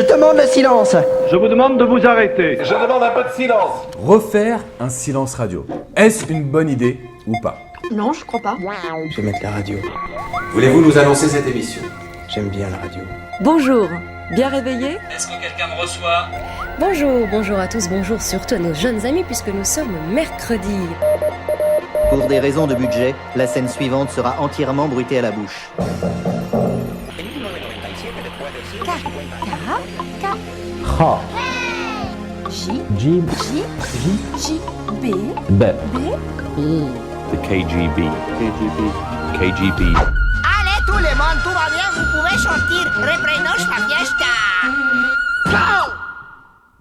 Je demande le silence. Je vous demande de vous arrêter. Je demande un peu de silence. Refaire un silence radio. Est-ce une bonne idée ou pas? Non, je crois pas. Je vais mettre la radio. Voulez-vous nous annoncer cette émission? J'aime bien la radio. Bonjour, bien réveillé? Est-ce que quelqu'un me reçoit? Bonjour à tous, bonjour surtout à nos jeunes amis puisque nous sommes mercredi. Pour des raisons de budget, la scène suivante sera entièrement bruitée à la bouche. The KGB. KGB. Allez tout le monde, tout va bien, vous pouvez sortir. Reprenons la fiesta.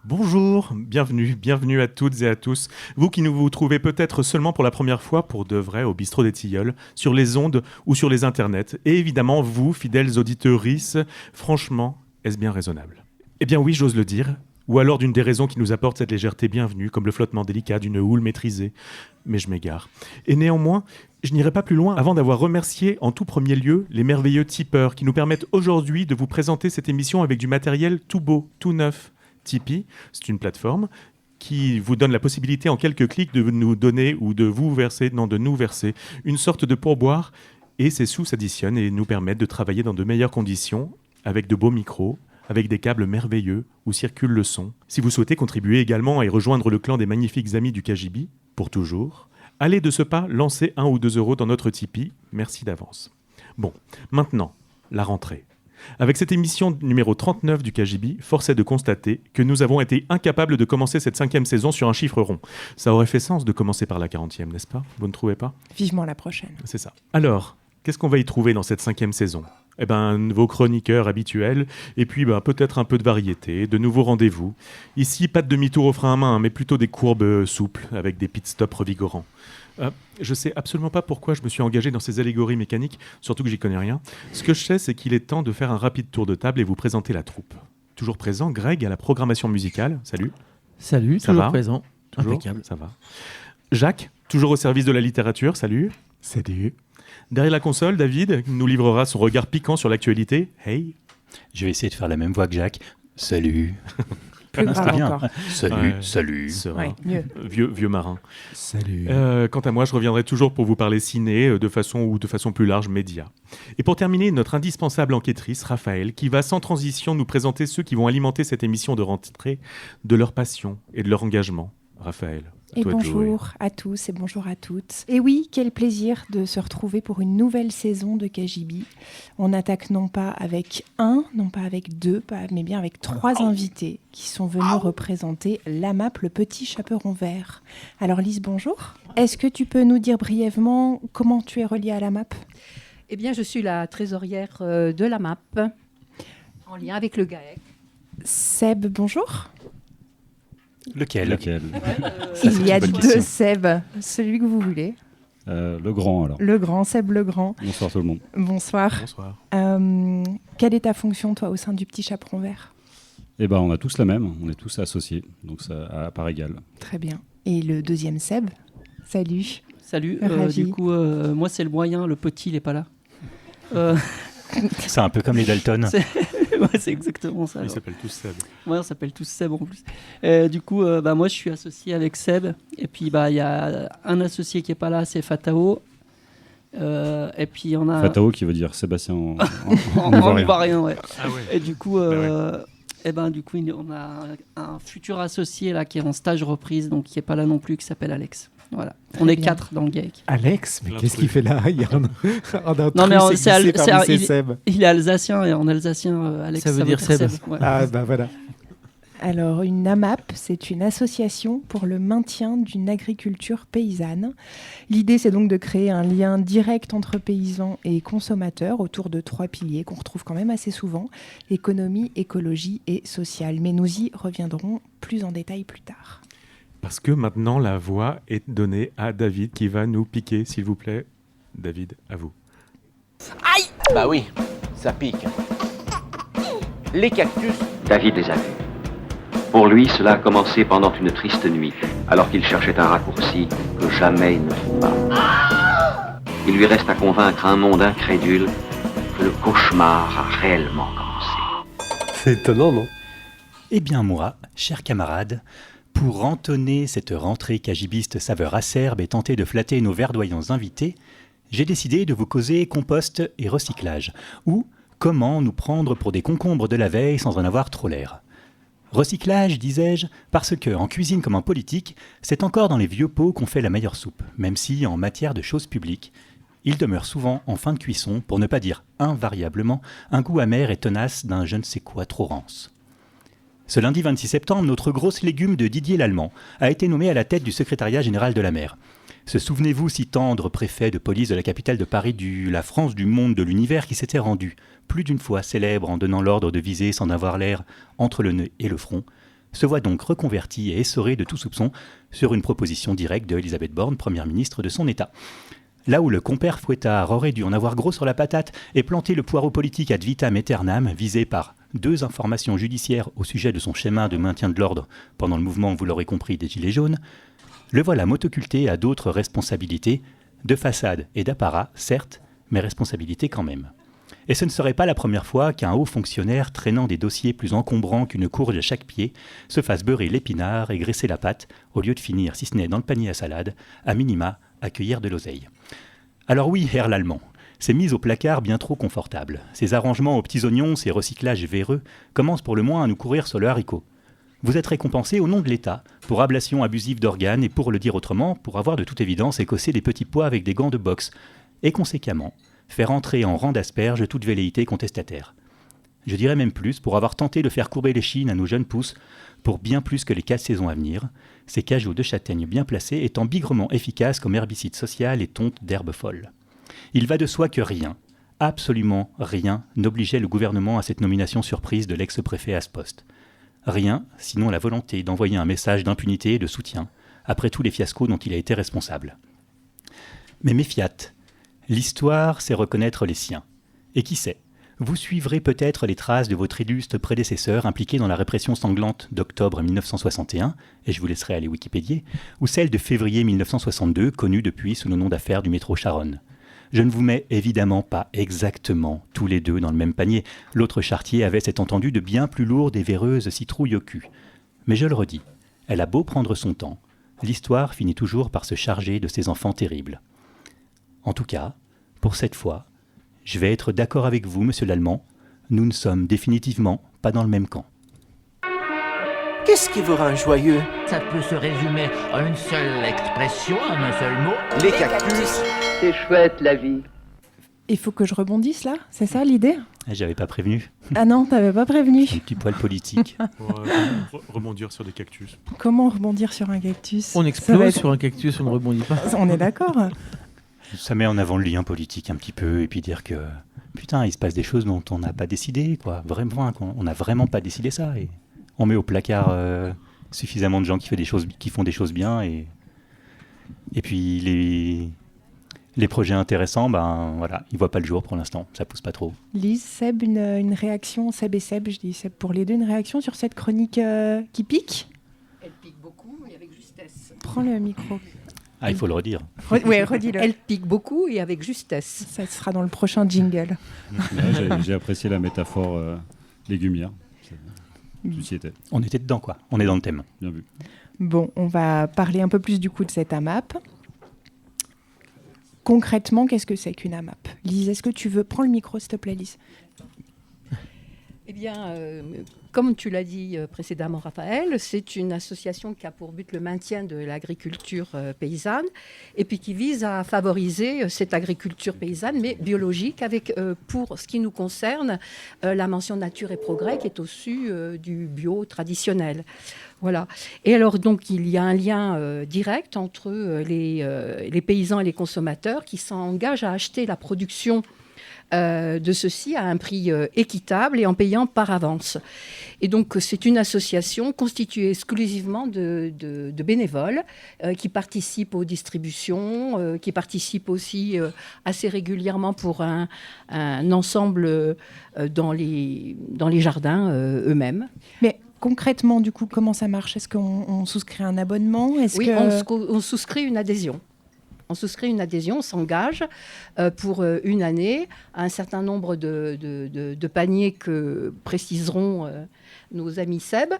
Bonjour, bienvenue à toutes et à tous. Vous qui nous trouvez peut-être seulement pour la première fois, pour de vrai, au Bistrot des Tilleuls, sur les ondes ou sur les internets. Et évidemment, vous, fidèles auditrices, franchement, est-ce bien raisonnable? Eh bien oui, j'ose le dire. Ou alors d'une des raisons qui nous apporte cette légèreté bienvenue, comme le flottement délicat d'une houle maîtrisée. Mais je m'égare. Et néanmoins, je n'irai pas plus loin avant d'avoir remercié en tout premier lieu les merveilleux tipeurs qui nous permettent aujourd'hui de vous présenter cette émission avec du matériel tout beau, tout neuf. Tipeee, c'est une plateforme qui vous donne la possibilité en quelques clics de nous donner ou de nous verser une sorte de pourboire, et ces sous s'additionnent et nous permettent de travailler dans de meilleures conditions avec de beaux micros, avec des câbles merveilleux où circule le son. Si vous souhaitez contribuer également et rejoindre le clan des magnifiques amis du KGB, pour toujours, allez de ce pas lancer 1 ou 2 euros dans notre Tipeee. Merci d'avance. Bon, maintenant, la rentrée. Avec cette émission numéro 39 du KGB, force est de constater que nous avons été incapables de commencer cette 5e saison sur un chiffre rond. Ça aurait fait sens de commencer par la 40e, n'est-ce pas? Vous ne trouvez pas? Vivement la prochaine. C'est ça. Alors, qu'est-ce qu'on va y trouver dans cette 5e saison? Eh ben, vos chroniqueurs habituels, et puis peut-être un peu de variété, de nouveaux rendez-vous. Ici, pas de demi-tour au frein à main, mais plutôt des courbes souples, avec des pit-stops revigorants. Je sais absolument pas pourquoi je me suis engagé dans ces allégories mécaniques, surtout que j'y connais rien. Ce que je sais, c'est qu'il est temps de faire un rapide tour de table et vous présenter la troupe. Toujours présent, Greg à la programmation musicale. Salut. Salut, ça toujours va? Présent. Toujours, impeccable. Ça va. Jacques, toujours au service de la littérature. Salut. Salut. Derrière la console, David nous livrera son regard piquant sur l'actualité. Hey. Je vais essayer de faire la même voix que Jacques. Salut. Plus grave bien. encore. Salut. Ouais, mieux. Vieux marin. Salut. Quant à moi, je reviendrai toujours pour vous parler ciné, de façon plus large, média. Et pour terminer, notre indispensable enquêtrice, Raphaël, qui va sans transition nous présenter ceux qui vont alimenter cette émission de rentrée de leur passion et de leur engagement. Raphaël. Et bonjour à tous et bonjour à toutes. Et oui, quel plaisir de se retrouver pour une nouvelle saison de KGB. On attaque non pas avec 1, non pas avec 2, mais bien avec 3 invités qui sont venus représenter l'AMAP, le petit chaperon vert. Alors Lise, bonjour. Est-ce que tu peux nous dire brièvement comment tu es reliée à l'AMAP? Eh bien, je suis la trésorière de l'AMAP, en lien avec le GAEC. Seb, bonjour. Lequel Il y a 2 Seb, celui que vous voulez. Le grand alors. Le grand, Seb le grand. Bonsoir tout le monde. Bonsoir. Bonsoir. Quelle est ta fonction toi au sein du petit chaperon vert? Eh ben on a tous la même, on est tous associés, donc ça à part égale. Très bien. Et le deuxième Seb? Salut. Salut. Ravi. Du coup, moi c'est le moyen, le petit il est pas là. C'est un peu comme les Dalton. Ouais, c'est exactement ça. Ils s'appellent tous Seb. Ouais, on s'appelle tous Seb en plus. Du coup, moi je suis associé avec Seb. Et puis il y a un associé qui est pas là, c'est Fatao. Et puis on a Fatao qui veut dire Sébastien en ivoirien, ouais. Ah ouais. Et du coup, ouais. du coup, on a un futur associé là qui est en stage reprise, donc qui est pas là non plus, qui s'appelle Alex. Voilà. On est 4 dans le GAEC. Alex, mais qu'est-ce qu'il fait là? Il y a un non, mais Seb. Il est alsacien et en alsacien, Alex, ça veut dire Seb. Ouais. Ah bah voilà. Alors, une AMAP, c'est une association pour le maintien d'une agriculture paysanne. L'idée, c'est donc de créer un lien direct entre paysans et consommateurs autour de 3 piliers qu'on retrouve quand même assez souvent, économie, écologie et sociale. Mais nous y reviendrons plus en détail plus tard. Parce que maintenant, la voix est donnée à David qui va nous piquer, s'il vous plaît. David, à vous. Aïe! Bah oui, ça pique. Les cactus. David les a vus. Pour lui, cela a commencé pendant une triste nuit, alors qu'il cherchait un raccourci que jamais il ne trouva. Il lui reste à convaincre un monde incrédule que le cauchemar a réellement commencé. C'est étonnant, non? Eh bien moi, chers camarades, pour entonner cette rentrée cagibiste saveur acerbe et tenter de flatter nos verdoyants invités, j'ai décidé de vous causer compost et recyclage, ou comment nous prendre pour des concombres de la veille sans en avoir trop l'air. Recyclage, disais-je, parce que, en cuisine comme en politique, c'est encore dans les vieux pots qu'on fait la meilleure soupe, même si, en matière de choses publiques, il demeure souvent en fin de cuisson, pour ne pas dire invariablement, un goût amer et tenace d'un je ne sais quoi trop rance. Ce lundi 26 septembre, notre grosse légume de Didier Lallemand a été nommé à la tête du secrétariat général de la mer. Ce souvenez-vous si tendre préfet de police de la capitale de Paris la France du monde de l'univers qui s'était rendu, plus d'une fois célèbre en donnant l'ordre de viser sans avoir l'air entre le nez et le front, se voit donc reconverti et essoré de tout soupçon sur une proposition directe de Elisabeth Borne, première ministre de son État. Là où le compère Fouettard aurait dû en avoir gros sur la patate et planter le poireau politique ad vitam aeternam, visé par 2 informations judiciaires au sujet de son schéma de maintien de l'ordre pendant le mouvement, vous l'aurez compris, des Gilets jaunes, le voilà motoculté à d'autres responsabilités, de façade et d'apparat, certes, mais responsabilités quand même. Et ce ne serait pas la première fois qu'un haut fonctionnaire traînant des dossiers plus encombrants qu'une courge à chaque pied se fasse beurrer l'épinard et graisser la patte, au lieu de finir, si ce n'est dans le panier à salade, à minima, à cueillir de l'oseille. Alors oui, Herr Lallemand, ces mises au placard bien trop confortables, ces arrangements aux petits oignons, ces recyclages véreux, commencent pour le moins à nous courir sur le haricot. Vous êtes récompensé au nom de l'État pour ablation abusive d'organes et, pour le dire autrement, pour avoir de toute évidence écossé des petits pois avec des gants de boxe, et conséquemment, faire entrer en rang d'asperges toute velléité contestataire. Je dirais même plus, pour avoir tenté de faire courber les chines à nos jeunes pousses, pour bien plus que les 4 saisons à venir, ces cajots de châtaignes bien placés étant bigrement efficaces comme herbicide social et tonte d'herbe folle. Il va de soi que rien, absolument rien, n'obligeait le gouvernement à cette nomination surprise de l'ex-préfet à ce poste. Rien, sinon la volonté d'envoyer un message d'impunité et de soutien, après tous les fiascos dont il a été responsable. Mais méfiat, l'histoire sait reconnaître les siens. Et qui sait, vous suivrez peut-être les traces de votre illustre prédécesseur impliqué dans la répression sanglante d'octobre 1961, et je vous laisserai aller Wikipédier, ou celle de février 1962, connue depuis sous le nom d'affaires du métro Charonne. Je ne vous mets évidemment pas exactement tous les deux dans le même panier. L'autre charretier avait, c'est entendu, de bien plus lourdes et véreuses citrouilles au cul. Mais je le redis, elle a beau prendre son temps, l'histoire finit toujours par se charger de ses enfants terribles. En tout cas, pour cette fois, je vais être d'accord avec vous, monsieur Lallemand, nous ne sommes définitivement pas dans le même camp. Qu'est-ce qui vous rend joyeux? Ça peut se résumer en une seule expression, en un seul mot. Les cactus. C'est chouette la vie. Il faut que je rebondisse là, c'est ça l'idée? J'avais pas prévenu. Ah non, t'avais pas prévenu. Un petit poil politique. Pour rebondir sur des cactus. Comment rebondir sur un cactus? On explose sur un cactus, on ne rebondit pas. On est d'accord. Ça met en avant le lien politique un petit peu, et puis dire que, putain, il se passe des choses dont on n'a pas décidé, quoi. Vraiment, on n'a vraiment pas décidé ça, et on met au placard suffisamment de gens qui font des choses bien, et puis les projets intéressants, ben voilà, ils voient pas le jour pour l'instant, ça pousse pas trop. Lise, Seb, une réaction, Seb et Seb, je dis Seb pour les deux, une réaction sur cette chronique qui pique? Elle pique beaucoup et avec justesse. Prends le micro. Ah, il faut le redire. Oui, redis-le. Elle pique beaucoup et avec justesse. Ça sera dans le prochain jingle. J'ai apprécié la métaphore légumière. Ceci était. On était dedans, quoi. On est dans le thème. Bien vu. Bon, on va parler un peu plus du coup de cette AMAP. Concrètement, qu'est-ce que c'est qu'une AMAP? Lise, est-ce que tu veux... Prends le micro, s'il te plaît, Lise. Eh bien, comme tu l'as dit précédemment, Raphaël, c'est une association qui a pour but le maintien de l'agriculture paysanne et puis qui vise à favoriser cette agriculture paysanne, mais biologique, avec, pour ce qui nous concerne, la mention nature et progrès qui est au-dessus du bio traditionnel. Voilà. Et alors, donc, il y a un lien direct entre les paysans et les consommateurs qui s'engagent à acheter la production de ceci à un prix équitable et en payant par avance. Et donc, c'est une association constituée exclusivement de bénévoles qui participent aux distributions, qui participent aussi assez régulièrement pour un ensemble dans les jardins eux-mêmes. Mais concrètement, du coup, comment ça marche? Est-ce qu'on souscrit un abonnement? Oui, on souscrit une adhésion. On souscrit une adhésion, on s'engage pour une année à un certain nombre de paniers que préciseront nos amis Seb.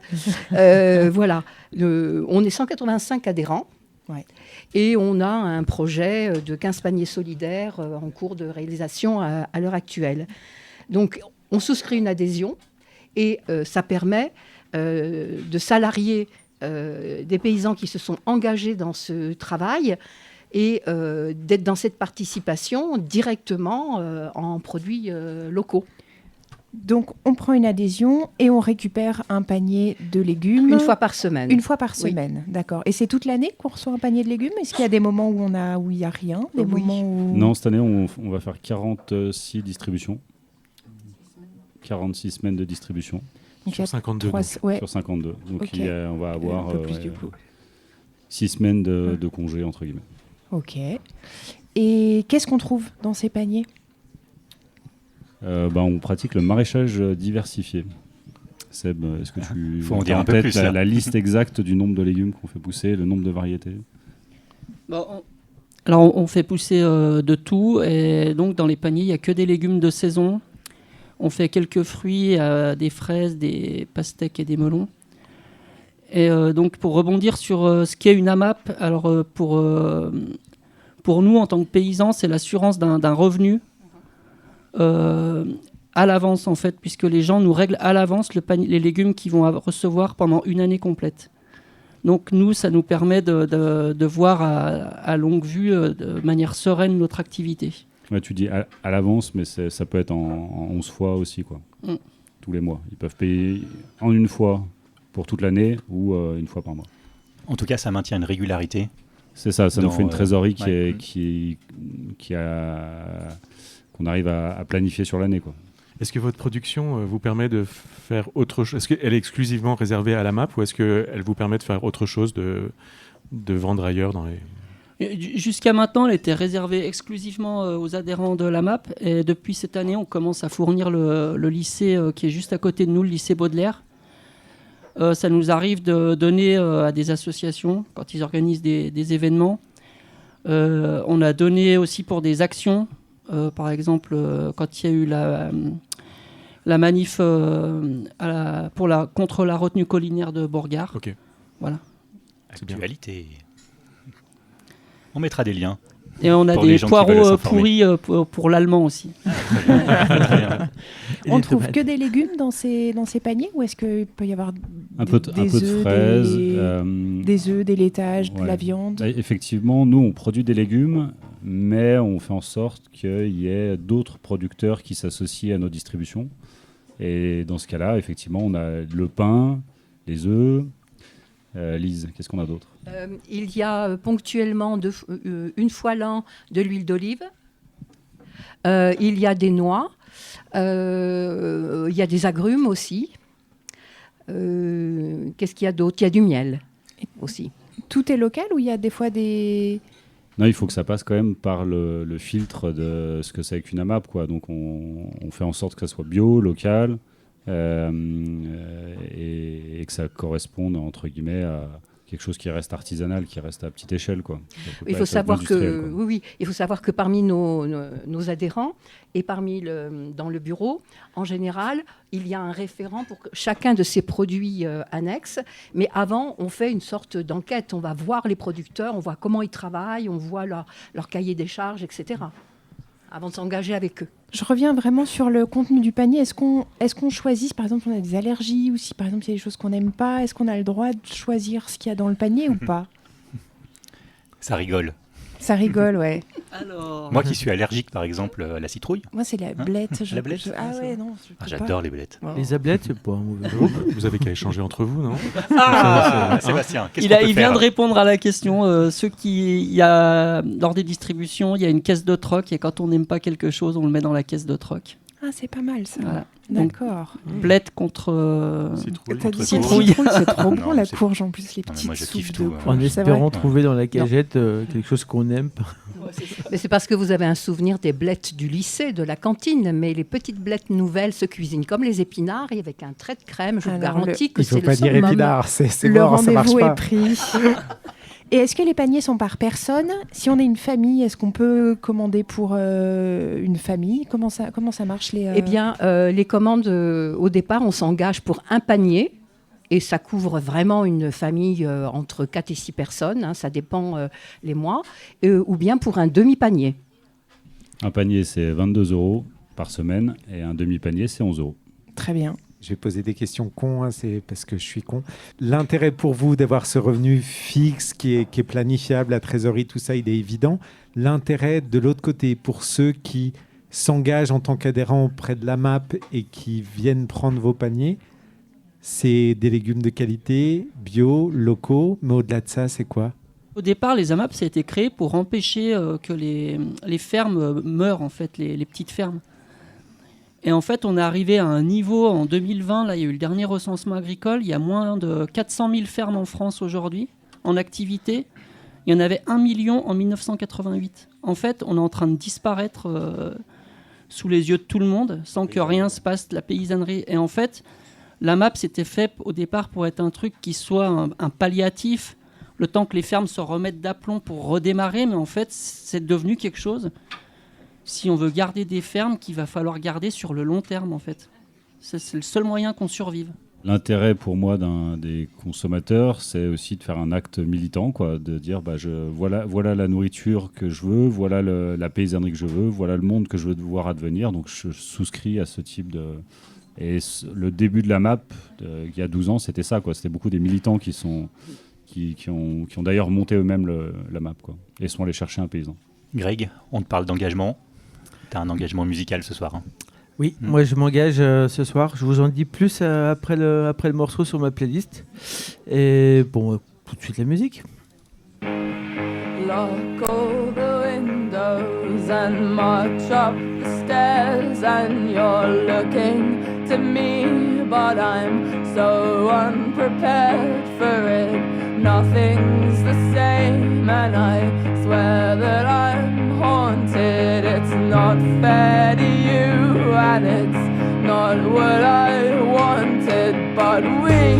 Voilà, on est 185 adhérents. Ouais. Et on a un projet de 15 paniers solidaires en cours de réalisation à l'heure actuelle. Donc, on souscrit une adhésion et ça permet de salarier des paysans qui se sont engagés dans ce travail et d'être dans cette participation directement en produits locaux. Donc, on prend une adhésion et on récupère un panier de légumes. Une fois par semaine. Une fois par semaine, d'accord. Et c'est toute l'année qu'on reçoit un panier de légumes? Est-ce qu'il y a des moments où il n'y a rien, des moments où... Non, cette année, on va faire 46 distributions. 46 semaines de distribution. Donc, sur 52. Sur 52. Donc, Okay. on va avoir un peu plus du coup. 6 semaines de congé, entre guillemets. Ok. Et qu'est-ce qu'on trouve dans ces paniers? On pratique le maraîchage diversifié. Seb, est-ce que tu faut en dire as un en peu tête plus, la liste exacte du nombre de légumes qu'on fait pousser, le nombre de variétés? Alors, on fait pousser de tout. Et donc, dans les paniers, il n'y a que des légumes de saison. On fait quelques fruits, des fraises, des pastèques et des melons. Et donc, pour rebondir sur ce qu'est une AMAP, alors pour nous, en tant que paysans, c'est l'assurance d'un revenu à l'avance, en fait, puisque les gens nous règlent à l'avance les légumes qu'ils vont recevoir pendant une année complète. Donc, nous, ça nous permet de voir à longue vue, de manière sereine, notre activité. Ouais, tu dis à l'avance, mais ça peut être en 11 fois aussi, quoi. Tous les mois. Ils peuvent payer en une fois pour toute l'année ou une fois par mois. En tout cas, ça maintient une régularité. C'est ça, nous fait une trésorerie ouais. qu'on arrive à planifier sur l'année, quoi. Est-ce que votre production vous permet de faire autre chose? Est-ce qu'elle est exclusivement réservée à la MAP ou est-ce qu'elle vous permet de faire autre chose, de vendre ailleurs dans les... Jusqu'à maintenant, elle était réservée exclusivement aux adhérents de la MAP. Et depuis cette année, on commence à fournir le lycée qui est juste à côté de nous, le lycée Baudelaire. Ça nous arrive de donner à des associations quand ils organisent des événements. On a donné aussi pour des actions. Par exemple, quand il y a eu la manif contre la retenue collinaire de Bourgard. Ok. Voilà. Actualité. On mettra des liens. Et on a des poireaux pourris pour l'allemand aussi. On ne trouve que des légumes dans ces paniers ou est-ce qu'il peut y avoir un peu de fraises, des œufs, des laitages, de la viande? Effectivement, nous, on produit des légumes, mais on fait en sorte qu'il y ait d'autres producteurs qui s'associent à nos distributions. Et dans ce cas-là, effectivement, on a le pain, les œufs. Lise, qu'est-ce qu'on a d'autre? Il y a ponctuellement une fois l'an de l'huile d'olive. Il y a des noix. Il y a des agrumes aussi. Qu'est-ce qu'il y a d'autre? Il y a du miel aussi. Tout est local ou il y a des fois des... Non, il faut que ça passe quand même par le filtre de ce que c'est qu'une AMAP, quoi. Donc on fait en sorte que ça soit bio, local, et que ça corresponde, entre guillemets, à quelque chose qui reste artisanal, qui reste à petite échelle, quoi. Il faut savoir que parmi nos adhérents et dans le bureau, en général, il y a un référent pour chacun de ces produits annexes. Mais avant, on fait une sorte d'enquête. On va voir les producteurs, on voit comment ils travaillent, on voit leur cahier des charges, etc. avant de s'engager avec eux. Je reviens vraiment sur le contenu du panier. Est-ce qu'on choisit, si par exemple on a des allergies ou si par exemple il y a des choses qu'on n'aime pas, est-ce qu'on a le droit de choisir ce qu'il y a dans le panier ou pas? Ça rigole. Ça rigole, ouais. Alors... Moi qui suis allergique par exemple à la citrouille. Moi c'est la blette. La blette Ah ouais, non. J'adore les blettes. Oh. Les ablettes, c'est pas un mauvais groupe. Vous avez qu'à échanger entre vous, non? Sébastien, qu'est-ce il vient de répondre à la question. Il y a, lors des distributions, il y a une caisse de troc et quand on n'aime pas quelque chose, on le met dans la caisse de troc. Ah, c'est pas mal ça. Voilà. D'accord. Blette contre citrouille. C'est trop bon la courge en plus, les petites moi, je soupes kiffe de tout, courge. En espérant trouver dans la cagette quelque chose qu'on aime. Mais c'est parce que vous avez un souvenir des blettes du lycée, de la cantine. Mais les petites blettes nouvelles se cuisinent comme les épinards et avec un trait de crème. Je vous garantis que c'est le summum. Il ne faut pas dire épinards, c'est le mort, ça marche rendez-vous pas. est pris. Et est-ce que les paniers sont par personne ? Si on est une famille, est-ce qu'on peut commander pour une famille ? Comment ça marche Eh bien, les commandes, au départ, on s'engage pour un panier. Et ça couvre vraiment une famille entre 4 et 6 personnes, hein, ça dépend les mois, ou bien pour un demi-panier. Un panier, c'est 22 € par semaine, et un demi-panier, c'est 11 €. Très bien. Je vais poser des questions cons, hein, c'est parce que je suis con. L'intérêt pour vous d'avoir ce revenu fixe qui est planifiable, la trésorerie, tout ça, il est évident. L'intérêt de l'autre côté, pour ceux qui s'engagent en tant qu'adhérents auprès de la MAP et qui viennent prendre vos paniers, c'est des légumes de qualité, bio, locaux, mais au-delà de ça, c'est quoi ? Au départ, les AMAP, ça a été créé pour empêcher que les fermes meurent, en fait, les petites fermes. Et en fait, on est arrivé à un niveau en 2020, là, il y a eu le dernier recensement agricole, il y a moins de 400 000 fermes en France aujourd'hui, en activité. Il y en avait 1 million en 1988. En fait, on est en train de disparaître sous les yeux de tout le monde, sans que rien se passe de la paysannerie. Et en fait, la MAP, c'était fait au départ pour être un truc qui soit un palliatif, le temps que les fermes se remettent d'aplomb pour redémarrer, mais en fait, c'est devenu quelque chose, si on veut garder des fermes, qu'il va falloir garder sur le long terme, en fait. C'est le seul moyen qu'on survive. L'intérêt pour moi des consommateurs, c'est aussi de faire un acte militant, quoi, de dire voilà la nourriture que je veux, voilà la paysannerie que je veux, voilà le monde que je veux voir advenir, donc je souscris à ce type de... Et le début de la MAP, il y a 12 ans, c'était ça, quoi. C'était beaucoup des militants qui ont d'ailleurs monté eux-mêmes la MAP, quoi, et sont allés chercher un paysan. Greg, on te parle d'engagement. Tu as un engagement musical ce soir. Hein. Oui, moi je m'engage ce soir. Je vous en dis plus après le morceau sur ma playlist. Et bon, tout de suite la musique. Lock all the windows and march up the stairs, and you're looking to me, but I'm so unprepared for it. Nothing's the same, and I swear that I'm haunted. It's not fair to you, and it's not what I wanted, but we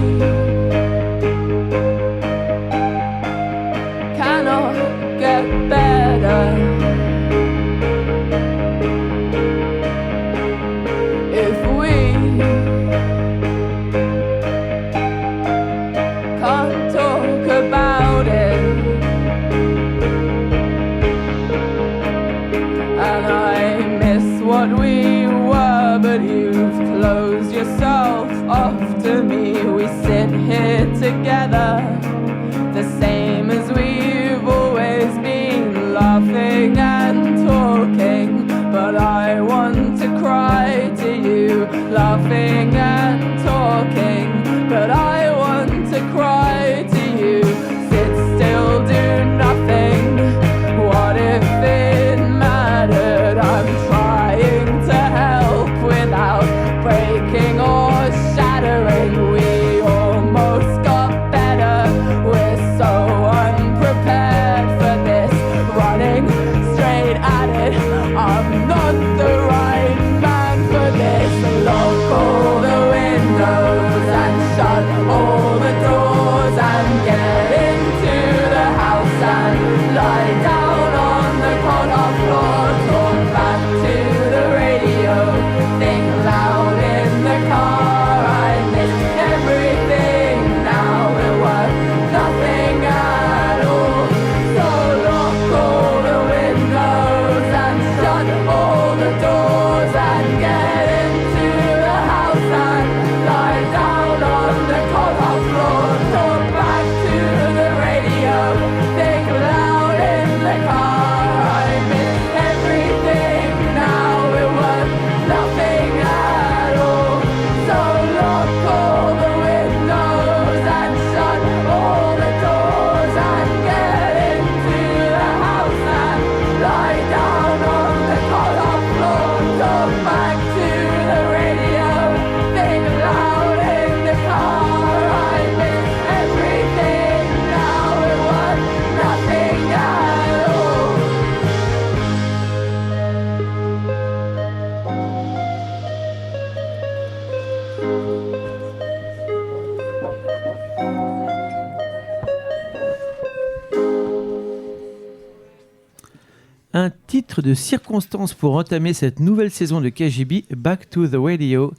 cannot get better if we can't talk about it. And I miss what we were, but you've closed yourself off to me. We sit here together, the same as we've always been, laughing and talking, but I want to cry to you, laughing and talking, but I want to cry to you. Sit still, do nothing, what if it mattered? I'm trying to help without breaking or shattering. We almost got better, titre de circonstance pour entamer cette nouvelle saison de KGB, Back to the Radio,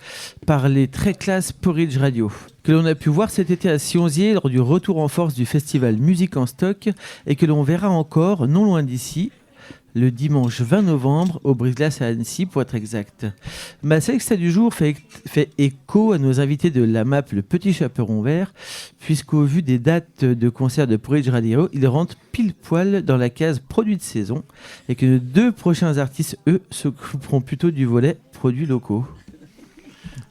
par les très classe Porridge Radio, que l'on a pu voir cet été à Sionzier lors du retour en force du festival Musique en Stock et que l'on verra encore, non loin d'ici, le dimanche 20 novembre au Brise-Glace à Annecy pour être exact. Ma sélection du jour fait écho à nos invités de la map Le Petit Chaperon Vert, puisqu'au vu des dates de concert de Porridge Radio, ils rentrent pile poil dans la case produits de saison et que les 2 prochains artistes, eux, s'occuperont plutôt du volet produits locaux.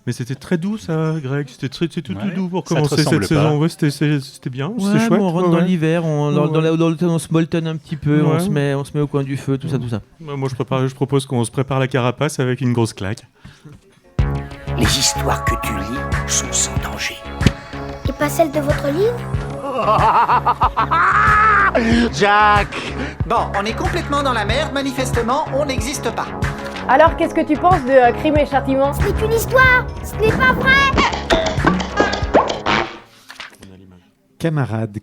Mais c'était très doux ça, Greg. C'était tout doux pour Ça te commencer cette ressemble saison. pas. Ouais, c'était bien, c'était Ouais, chouette. on rentre dans l'hiver, on se moltonne un petit peu, Ouais. on se met au coin du feu, tout ça. Moi, je propose qu'on se prépare la carapace avec une grosse claque. Les histoires que tu lis sont sans danger. Et pas celle de votre livre? Jack! Bon, on est complètement dans la merde, manifestement, on n'existe pas. Alors, qu'est-ce que tu penses de Crime et Châtiment? Ce n'est qu'une histoire! Ce n'est pas vrai!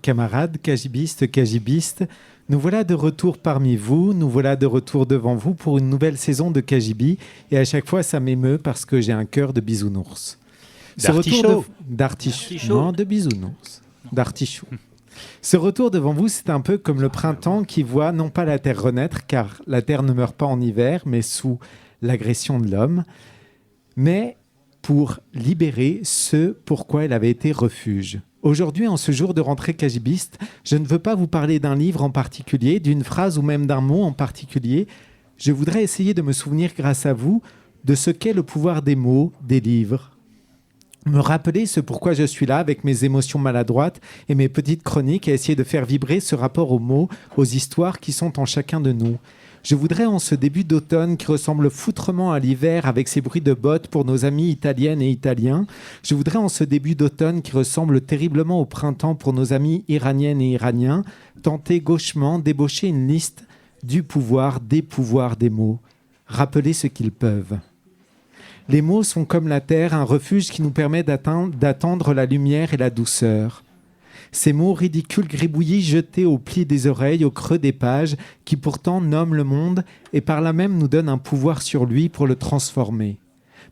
Camarades, KGBistes, nous voilà de retour parmi vous, nous voilà de retour devant vous pour une nouvelle saison de KGB. Et à chaque fois, ça m'émeut parce que j'ai un cœur de bisounours. D'artichaut. Non, de bisounours. D'artichaut. Ce retour devant vous, c'est un peu comme le printemps qui voit non pas la Terre renaître, car la Terre ne meurt pas en hiver, mais sous l'agression de l'homme, mais pour libérer ce pourquoi elle avait été refuge. Aujourd'hui, en ce jour de rentrée KGBiste, je ne veux pas vous parler d'un livre en particulier, d'une phrase ou même d'un mot en particulier. Je voudrais essayer de me souvenir, grâce à vous, de ce qu'est le pouvoir des mots, des livres. Me rappeler ce pourquoi je suis là avec mes émotions maladroites et mes petites chroniques et essayer de faire vibrer ce rapport aux mots, aux histoires qui sont en chacun de nous. Je voudrais, en ce début d'automne qui ressemble foutrement à l'hiver avec ses bruits de bottes pour nos amis italiennes et italiens, je voudrais, en ce début d'automne qui ressemble terriblement au printemps pour nos amis iraniennes et iraniens, tenter gauchement d'ébaucher une liste du pouvoir, des pouvoirs des mots. Rappeler ce qu'ils peuvent. Les mots sont comme la terre, un refuge qui nous permet d'attendre la lumière et la douceur. Ces mots ridicules gribouillis jetés au pli des oreilles, au creux des pages, qui pourtant nomment le monde et par là même nous donnent un pouvoir sur lui pour le transformer.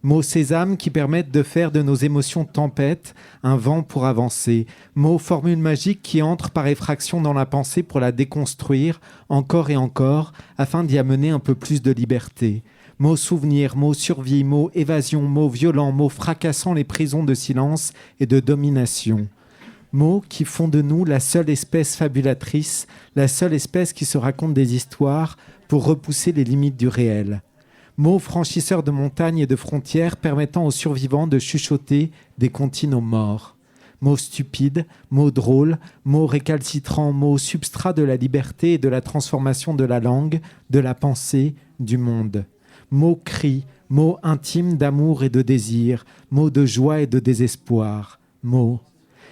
Mots sésames qui permettent de faire de nos émotions tempêtes un vent pour avancer. Mots formules magiques qui entrent par effraction dans la pensée pour la déconstruire encore et encore afin d'y amener un peu plus de liberté. Mots souvenirs, mots survie, mots évasion, mots violents, mots fracassant les prisons de silence et de domination. Mots qui font de nous la seule espèce fabulatrice, la seule espèce qui se raconte des histoires pour repousser les limites du réel. Mots franchisseurs de montagnes et de frontières permettant aux survivants de chuchoter des comptines aux morts. Mots stupides, mots drôles, mots récalcitrants, mots substrats de la liberté et de la transformation de la langue, de la pensée, du monde. Mots cris, mots intimes d'amour et de désir, mots de joie et de désespoir, mots.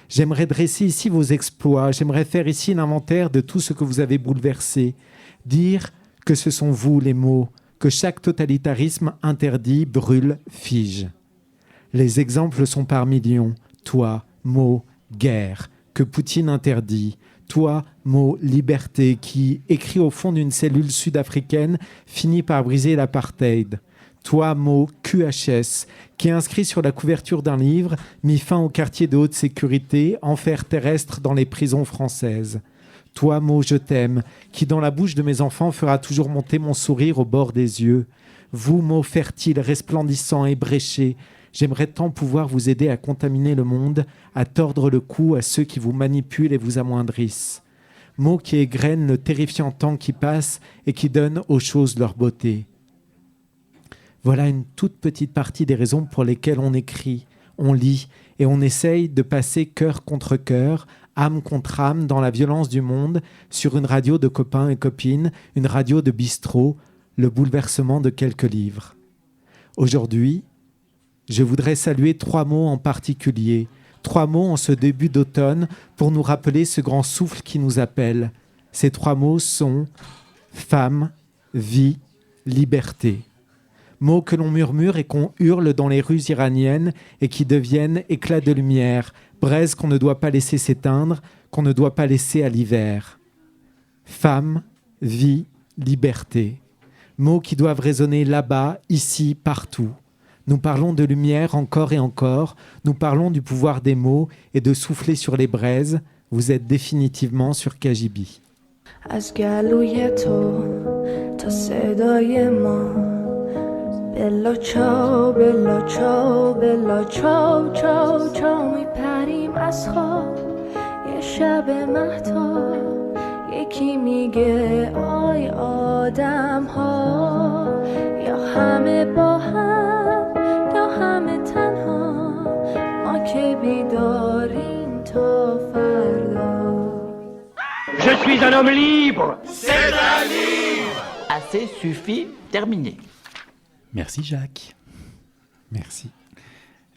J'aimerais dresser ici vos exploits, j'aimerais faire ici l'inventaire de tout ce que vous avez bouleversé, dire que ce sont vous les mots, que chaque totalitarisme interdit, brûle, fige. Les exemples sont par millions. Toi, mot, guerre, que Poutine interdit. Toi, mot, liberté, qui, écrit au fond d'une cellule sud-africaine, finit par briser l'apartheid. Toi, mot, QHS, qui est inscrit sur la couverture d'un livre, mis fin au quartier de haute sécurité, enfer terrestre dans les prisons françaises. Toi, mot, je t'aime, qui dans la bouche de mes enfants fera toujours monter mon sourire au bord des yeux. Vous, mot fertile, resplendissant, ébréché, j'aimerais tant pouvoir vous aider à contaminer le monde, à tordre le cou à ceux qui vous manipulent et vous amoindrissent. Mots qui égrènent le terrifiant temps qui passe et qui donnent aux choses leur beauté. Voilà une toute petite partie des raisons pour lesquelles on écrit, on lit et on essaye de passer cœur contre cœur, âme contre âme dans la violence du monde, sur une radio de copains et copines, une radio de bistrot, le bouleversement de quelques livres. Aujourd'hui, je voudrais saluer 3 mots en particulier, 3 mots en ce début d'automne pour nous rappeler ce grand souffle qui nous appelle. Ces 3 mots sont femme, vie, liberté. Mots que l'on murmure et qu'on hurle dans les rues iraniennes et qui deviennent éclats de lumière, braise qu'on ne doit pas laisser s'éteindre, qu'on ne doit pas laisser à l'hiver. Femme, vie, liberté. mots qui doivent résonner là-bas, ici, partout. Nous parlons de lumière encore et encore, nous parlons du pouvoir des mots et de souffler sur les braises. Vous êtes définitivement sur KGB. از گلوی تو تا صدای ما بلا چاو بلا چاو بلا چاو چاو چاو میپریم از خواب یه شب مهتاب یکی میگه آی آدم ها یا همه با هم یا همه تنها ما که بیداریم تا فردا. Je suis un homme libre. C'est un livre. Assez suffit, terminé. Merci Jacques. Merci.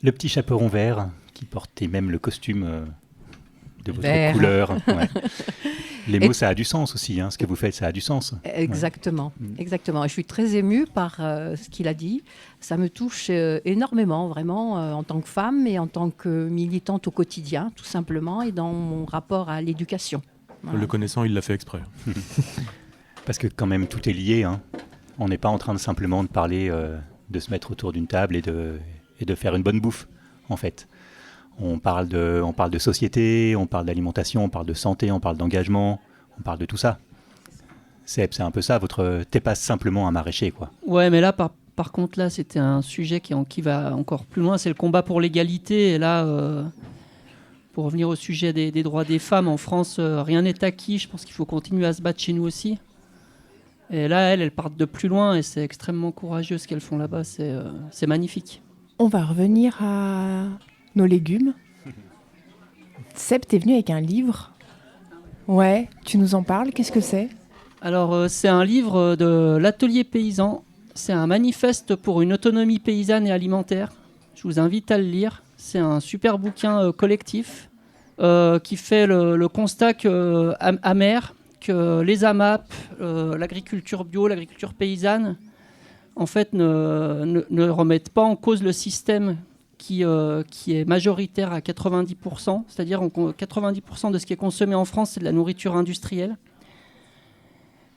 Le petit chaperon vert qui portait même le costume de votre Vert. couleur. Ouais. Les mots, ça a du sens aussi. Hein. Ce que vous faites, ça a du sens. Exactement, Ouais. exactement. Et je suis très émue par ce qu'il a dit. Ça me touche énormément, vraiment, en tant que femme et en tant que militante au quotidien, tout simplement, et dans mon rapport à l'éducation. Voilà. Le connaissant, il l'a fait exprès. Parce que quand même, tout est lié. Hein. On n'est pas en train de simplement de parler, de se mettre autour d'une table et de faire une bonne bouffe, en fait. On parle de société, on parle d'alimentation, on parle de santé, on parle d'engagement, on parle de tout ça. C'est un peu ça, t'es pas simplement un maraîcher, quoi. Ouais, mais là, par contre, là, c'était un sujet qui va encore plus loin. C'est le combat pour l'égalité. Et là, pour revenir au sujet des droits des femmes, en France, rien n'est acquis. Je pense qu'il faut continuer à se battre chez nous aussi. Et là, elles partent de plus loin et c'est extrêmement courageux ce qu'elles font là-bas. C'est magnifique. On va revenir à nos légumes. Seb, t'es venu avec un livre. Ouais, tu nous en parles. Qu'est-ce que c'est ? Alors, c'est un livre de l'Atelier Paysan. C'est un manifeste pour une autonomie paysanne et alimentaire. Je vous invite à le lire. C'est un super bouquin collectif qui fait le constat amer que les AMAP, l'agriculture bio, l'agriculture paysanne, en fait, ne remettent pas en cause le système qui est majoritaire à 90%. C'est-à-dire 90% de ce qui est consommé en France, c'est de la nourriture industrielle.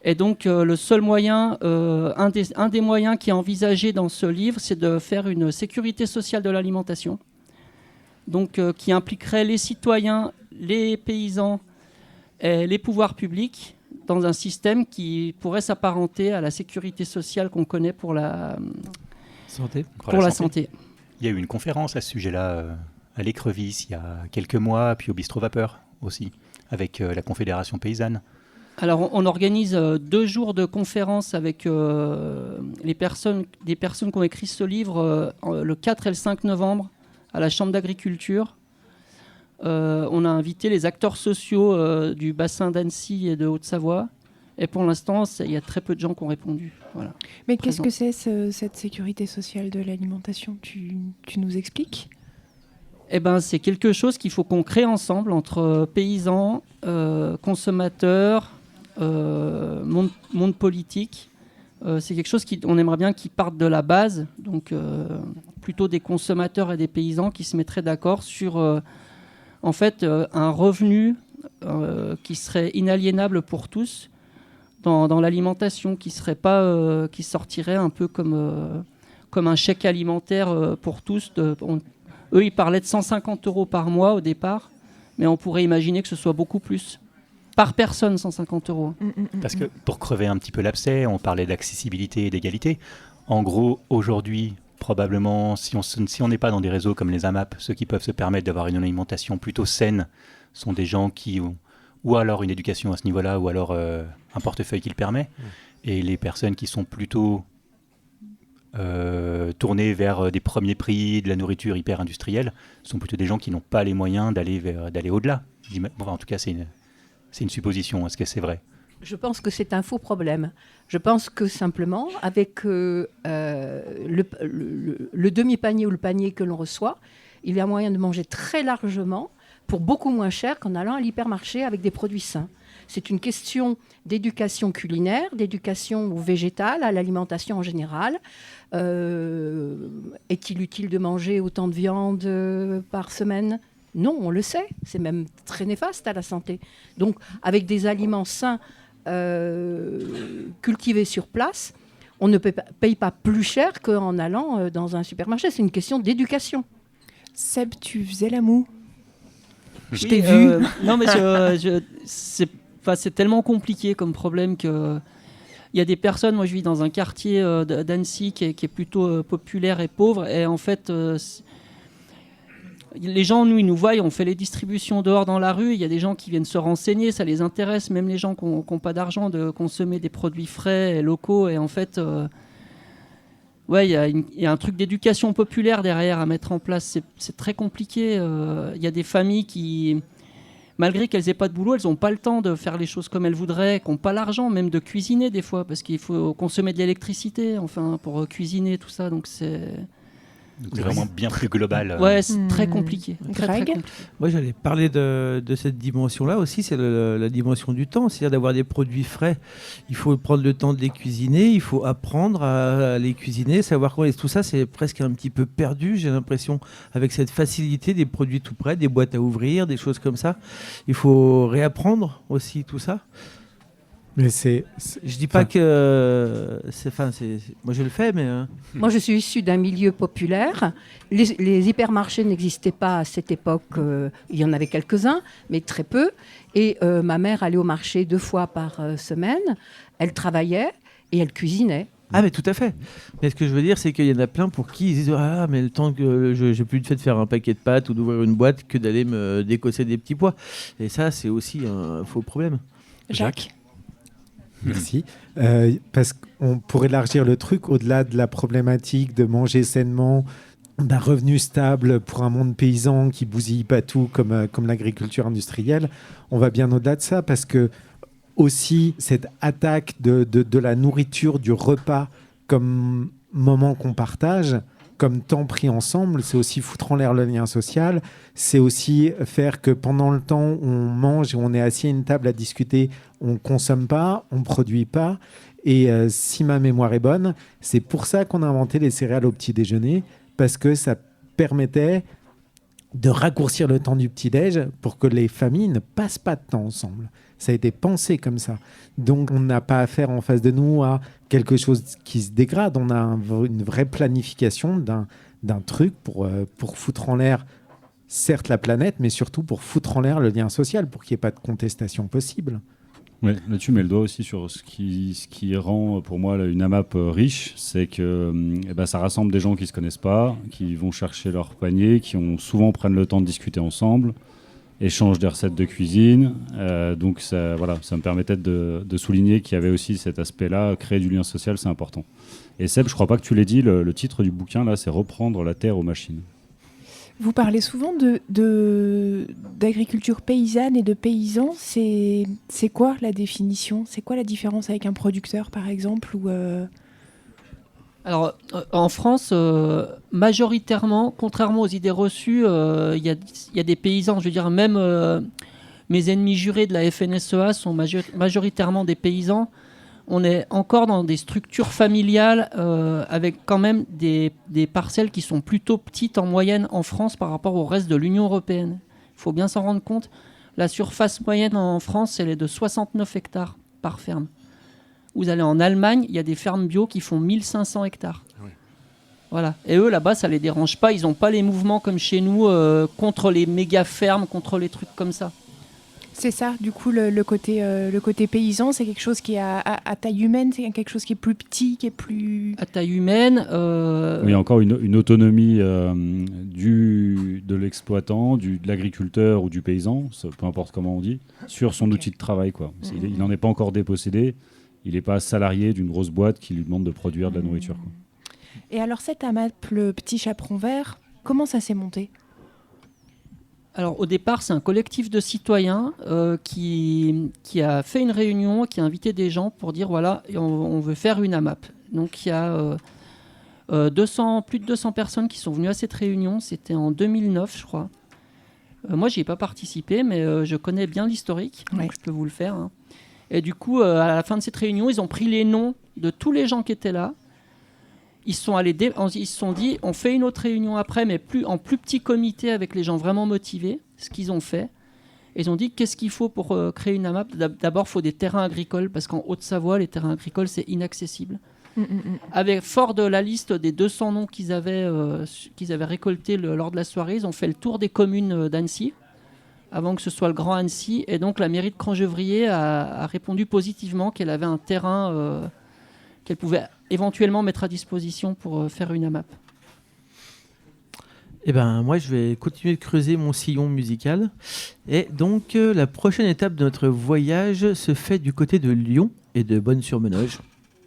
Et donc, le seul moyen, un des moyens qui est envisagé dans ce livre, c'est de faire une sécurité sociale de l'alimentation. Donc, qui impliquerait les citoyens, les paysans et les pouvoirs publics dans un système qui pourrait s'apparenter à la sécurité sociale qu'on connaît pour la santé. Pour la santé. Il y a eu une conférence à ce sujet-là à l'Écrevisse il y a quelques mois, puis au Bistrot Vapeur aussi, avec la Confédération paysanne. Alors, on organise 2 jours de conférences avec des personnes qui ont écrit ce livre le 4 et le 5 novembre à la Chambre d'agriculture. On a invité les acteurs sociaux du bassin d'Annecy et de Haute-Savoie. Et pour l'instant, il y a très peu de gens qui ont répondu. Voilà. Mais qu'est-ce que c'est cette sécurité sociale de l'alimentation ? Tu nous expliques ? Eh ben, c'est quelque chose qu'il faut qu'on crée ensemble entre paysans, consommateurs, monde politique. C'est quelque chose qu'on aimerait bien qui parte de la base, donc plutôt des consommateurs et des paysans qui se mettraient d'accord sur en fait un revenu qui serait inaliénable pour tous dans l'alimentation, qui sortirait un peu comme un chèque alimentaire pour tous. Eux, ils parlaient de 150 € par mois au départ, mais on pourrait imaginer que ce soit beaucoup plus. Par personne, 150 €. Parce que pour crever un petit peu l'abcès, on parlait d'accessibilité et d'égalité. En gros, aujourd'hui, probablement, si on n'est pas dans des réseaux comme les AMAP, ceux qui peuvent se permettre d'avoir une alimentation plutôt saine sont des gens qui ont ou alors une éducation à ce niveau-là, ou alors un portefeuille qui le permet. Et les personnes qui sont plutôt tournées vers des premiers prix, de la nourriture hyper industrielle, sont plutôt des gens qui n'ont pas les moyens d'aller au-delà. Enfin, en tout cas, c'est une supposition. Est-ce que c'est vrai ? Je pense que c'est un faux problème. Je pense que simplement, avec le demi-panier ou le panier que l'on reçoit, il y a moyen de manger très largement pour beaucoup moins cher qu'en allant à l'hypermarché avec des produits sains. C'est une question d'éducation culinaire, d'éducation végétale, à l'alimentation en général. Est-il utile de manger autant de viande par semaine ? Non, on le sait. C'est même très néfaste à la santé. Donc, avec des aliments sains cultivés sur place, on ne paye pas plus cher qu'en allant dans un supermarché. C'est une question d'éducation. Seb, tu faisais la moue. Je t'ai vu. Non, mais c'est tellement compliqué comme problème que... Il y a des personnes, moi je vis dans un quartier d'Annecy qui est plutôt populaire et pauvre, et en fait, les gens, ils nous voient, on fait les distributions dehors dans la rue, il y a des gens qui viennent se renseigner, ça les intéresse, même les gens qui n'ont pas d'argent, de consommer des produits frais et locaux, et en fait, il y a un truc d'éducation populaire derrière à mettre en place, c'est très compliqué, il y a des familles qui... Malgré qu'elles n'aient pas de boulot, elles n'ont pas le temps de faire les choses comme elles voudraient, qui n'ont pas l'argent même de cuisiner des fois, parce qu'il faut consommer de l'électricité pour cuisiner, tout ça. Donc c'est vraiment bien plus global. Ouais, c'est très compliqué. Très compliqué. Moi, j'allais parler de cette dimension-là aussi, c'est la dimension du temps, c'est-à-dire d'avoir des produits frais. Il faut prendre le temps de les cuisiner, il faut apprendre à les cuisiner, savoir comment... Et tout ça, c'est presque un petit peu perdu, j'ai l'impression, avec cette facilité des produits tout prêts, des boîtes à ouvrir, des choses comme ça. Il faut réapprendre aussi tout ça. Mais je dis pas que moi je le fais, mais moi je suis issue d'un milieu populaire. Les hypermarchés n'existaient pas à cette époque. Il y en avait quelques-uns, mais très peu. Et ma mère allait au marché 2 fois par semaine. Elle travaillait et elle cuisinait. Ah mais tout à fait. Mais ce que je veux dire, c'est qu'il y en a plein pour qui ils disent mais le temps que j'ai plus de fait de faire un paquet de pâtes ou d'ouvrir une boîte que d'aller me décosser des petits pois. Et ça, c'est aussi un faux problème. Jacques. Merci. Parce pour élargir le truc, au-delà de la problématique de manger sainement, d'un revenu stable pour un monde paysan qui bousille pas tout comme l'agriculture industrielle, on va bien au-delà de ça, parce que aussi cette attaque de la nourriture, du repas comme moment qu'on partage, comme temps pris ensemble, c'est aussi foutre en l'air le lien social, c'est aussi faire que pendant le temps où on mange et on est assis à une table à discuter, on ne consomme pas, on ne produit pas. Et si ma mémoire est bonne, c'est pour ça qu'on a inventé les céréales au petit déjeuner, parce que ça permettait de raccourcir le temps du petit-déj pour que les familles ne passent pas de temps ensemble. Ça a été pensé comme ça. Donc, on n'a pas affaire en face de nous à quelque chose qui se dégrade. On a une vraie planification d'un truc pour foutre en l'air, certes, la planète, mais surtout pour foutre en l'air le lien social, pour qu'il n'y ait pas de contestation possible. Ouais, là, tu mets le doigt aussi sur ce qui rend, pour moi, une AMAP riche. C'est que ça rassemble des gens qui ne se connaissent pas, qui vont chercher leur panier, qui souvent prennent le temps de discuter ensemble, échangent des recettes de cuisine. Donc, ça me permettait de souligner qu'il y avait aussi cet aspect-là, créer du lien social, c'est important. Et Seb, je ne crois pas que tu l'aies dit, le titre du bouquin, là, c'est « Reprendre la terre aux machines ». Vous parlez souvent d'agriculture paysanne et de paysans. C'est quoi la définition ? C'est quoi la différence avec un producteur, par exemple ou Alors, en France, majoritairement, contrairement aux idées reçues, il y a des paysans. Je veux dire, même mes ennemis jurés de la FNSEA sont majoritairement des paysans. On est encore dans des structures familiales avec quand même des parcelles qui sont plutôt petites en moyenne en France par rapport au reste de l'Union européenne. Il faut bien s'en rendre compte. La surface moyenne en France, elle est de 69 hectares par ferme. Vous allez en Allemagne, il y a des fermes bio qui font 1500 hectares. Oui. Voilà. Et eux, là-bas, ça ne les dérange pas. Ils n'ont pas les mouvements comme chez nous contre les méga fermes, contre les trucs comme ça. C'est ça, du coup, le côté paysan, c'est quelque chose qui est à taille humaine, c'est quelque chose qui est plus petit, qui est plus... À taille humaine... Oui, encore une autonomie de l'exploitant, de l'agriculteur ou du paysan, peu importe comment on dit, sur son outil de travail, quoi. Il n'en est pas encore dépossédé, il n'est pas salarié d'une grosse boîte qui lui demande de produire de la nourriture, quoi. Et alors cette AMAP, le Petit Chaperon Vert, comment ça s'est monté ? Alors au départ, c'est un collectif de citoyens qui a fait une réunion, qui a invité des gens pour dire voilà, on veut faire une AMAP. Donc il y a plus de 200 personnes qui sont venues à cette réunion. C'était en 2009, je crois. Moi, j'y ai pas participé, mais je connais bien l'historique, donc je peux vous le faire. Hein. Et du coup, à la fin de cette réunion, ils ont pris les noms de tous les gens qui étaient là. Ils se sont dit, on fait une autre réunion après, mais en plus petit comité avec les gens vraiment motivés, ce qu'ils ont fait. Et ils ont dit, qu'est-ce qu'il faut pour créer une AMAP ? D'abord, il faut des terrains agricoles, parce qu'en Haute-Savoie, les terrains agricoles, c'est inaccessible. Avec fort de la liste des 200 noms qu'ils avaient récoltés lors de la soirée, ils ont fait le tour des communes d'Annecy, avant que ce soit le Grand Annecy. Et donc la mairie de Crangevrier a répondu positivement qu'elle avait un terrain qu'elle pouvait éventuellement mettre à disposition pour faire une AMAP. Eh ben, moi, je vais continuer de creuser mon sillon musical. Et donc, la prochaine étape de notre voyage se fait du côté de Lyon et de Bonne-sur-Menoge,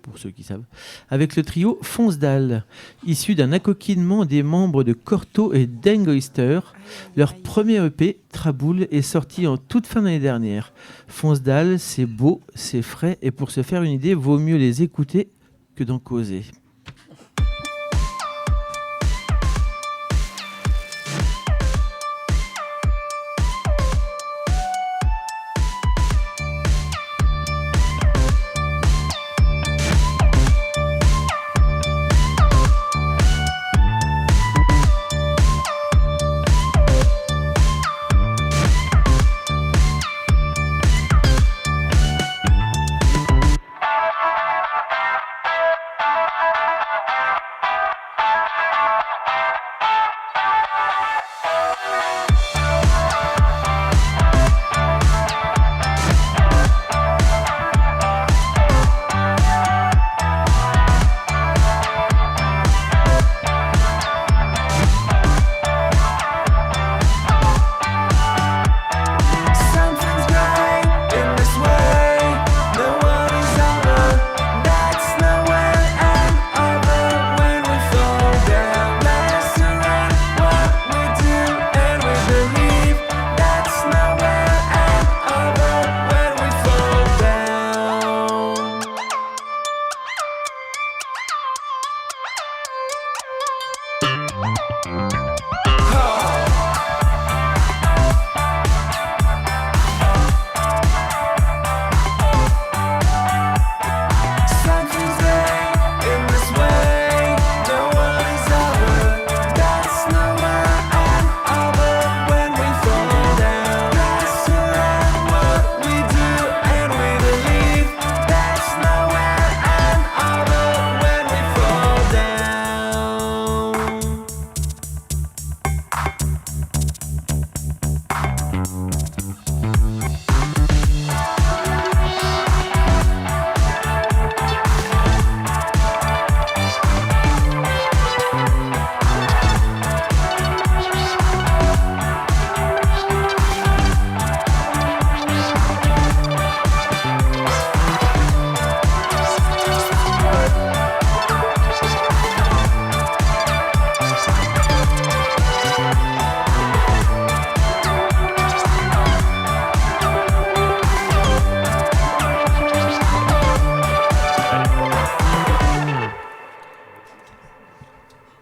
pour ceux qui savent, avec le trio Fonsdal, issu d'un accoquinement des membres de Corto et d'Engoister. Leur premier EP, Traboule, est sorti en toute fin d'année dernière. Fonsdal, c'est beau, c'est frais, et pour se faire une idée, vaut mieux les écouter que d'en causer.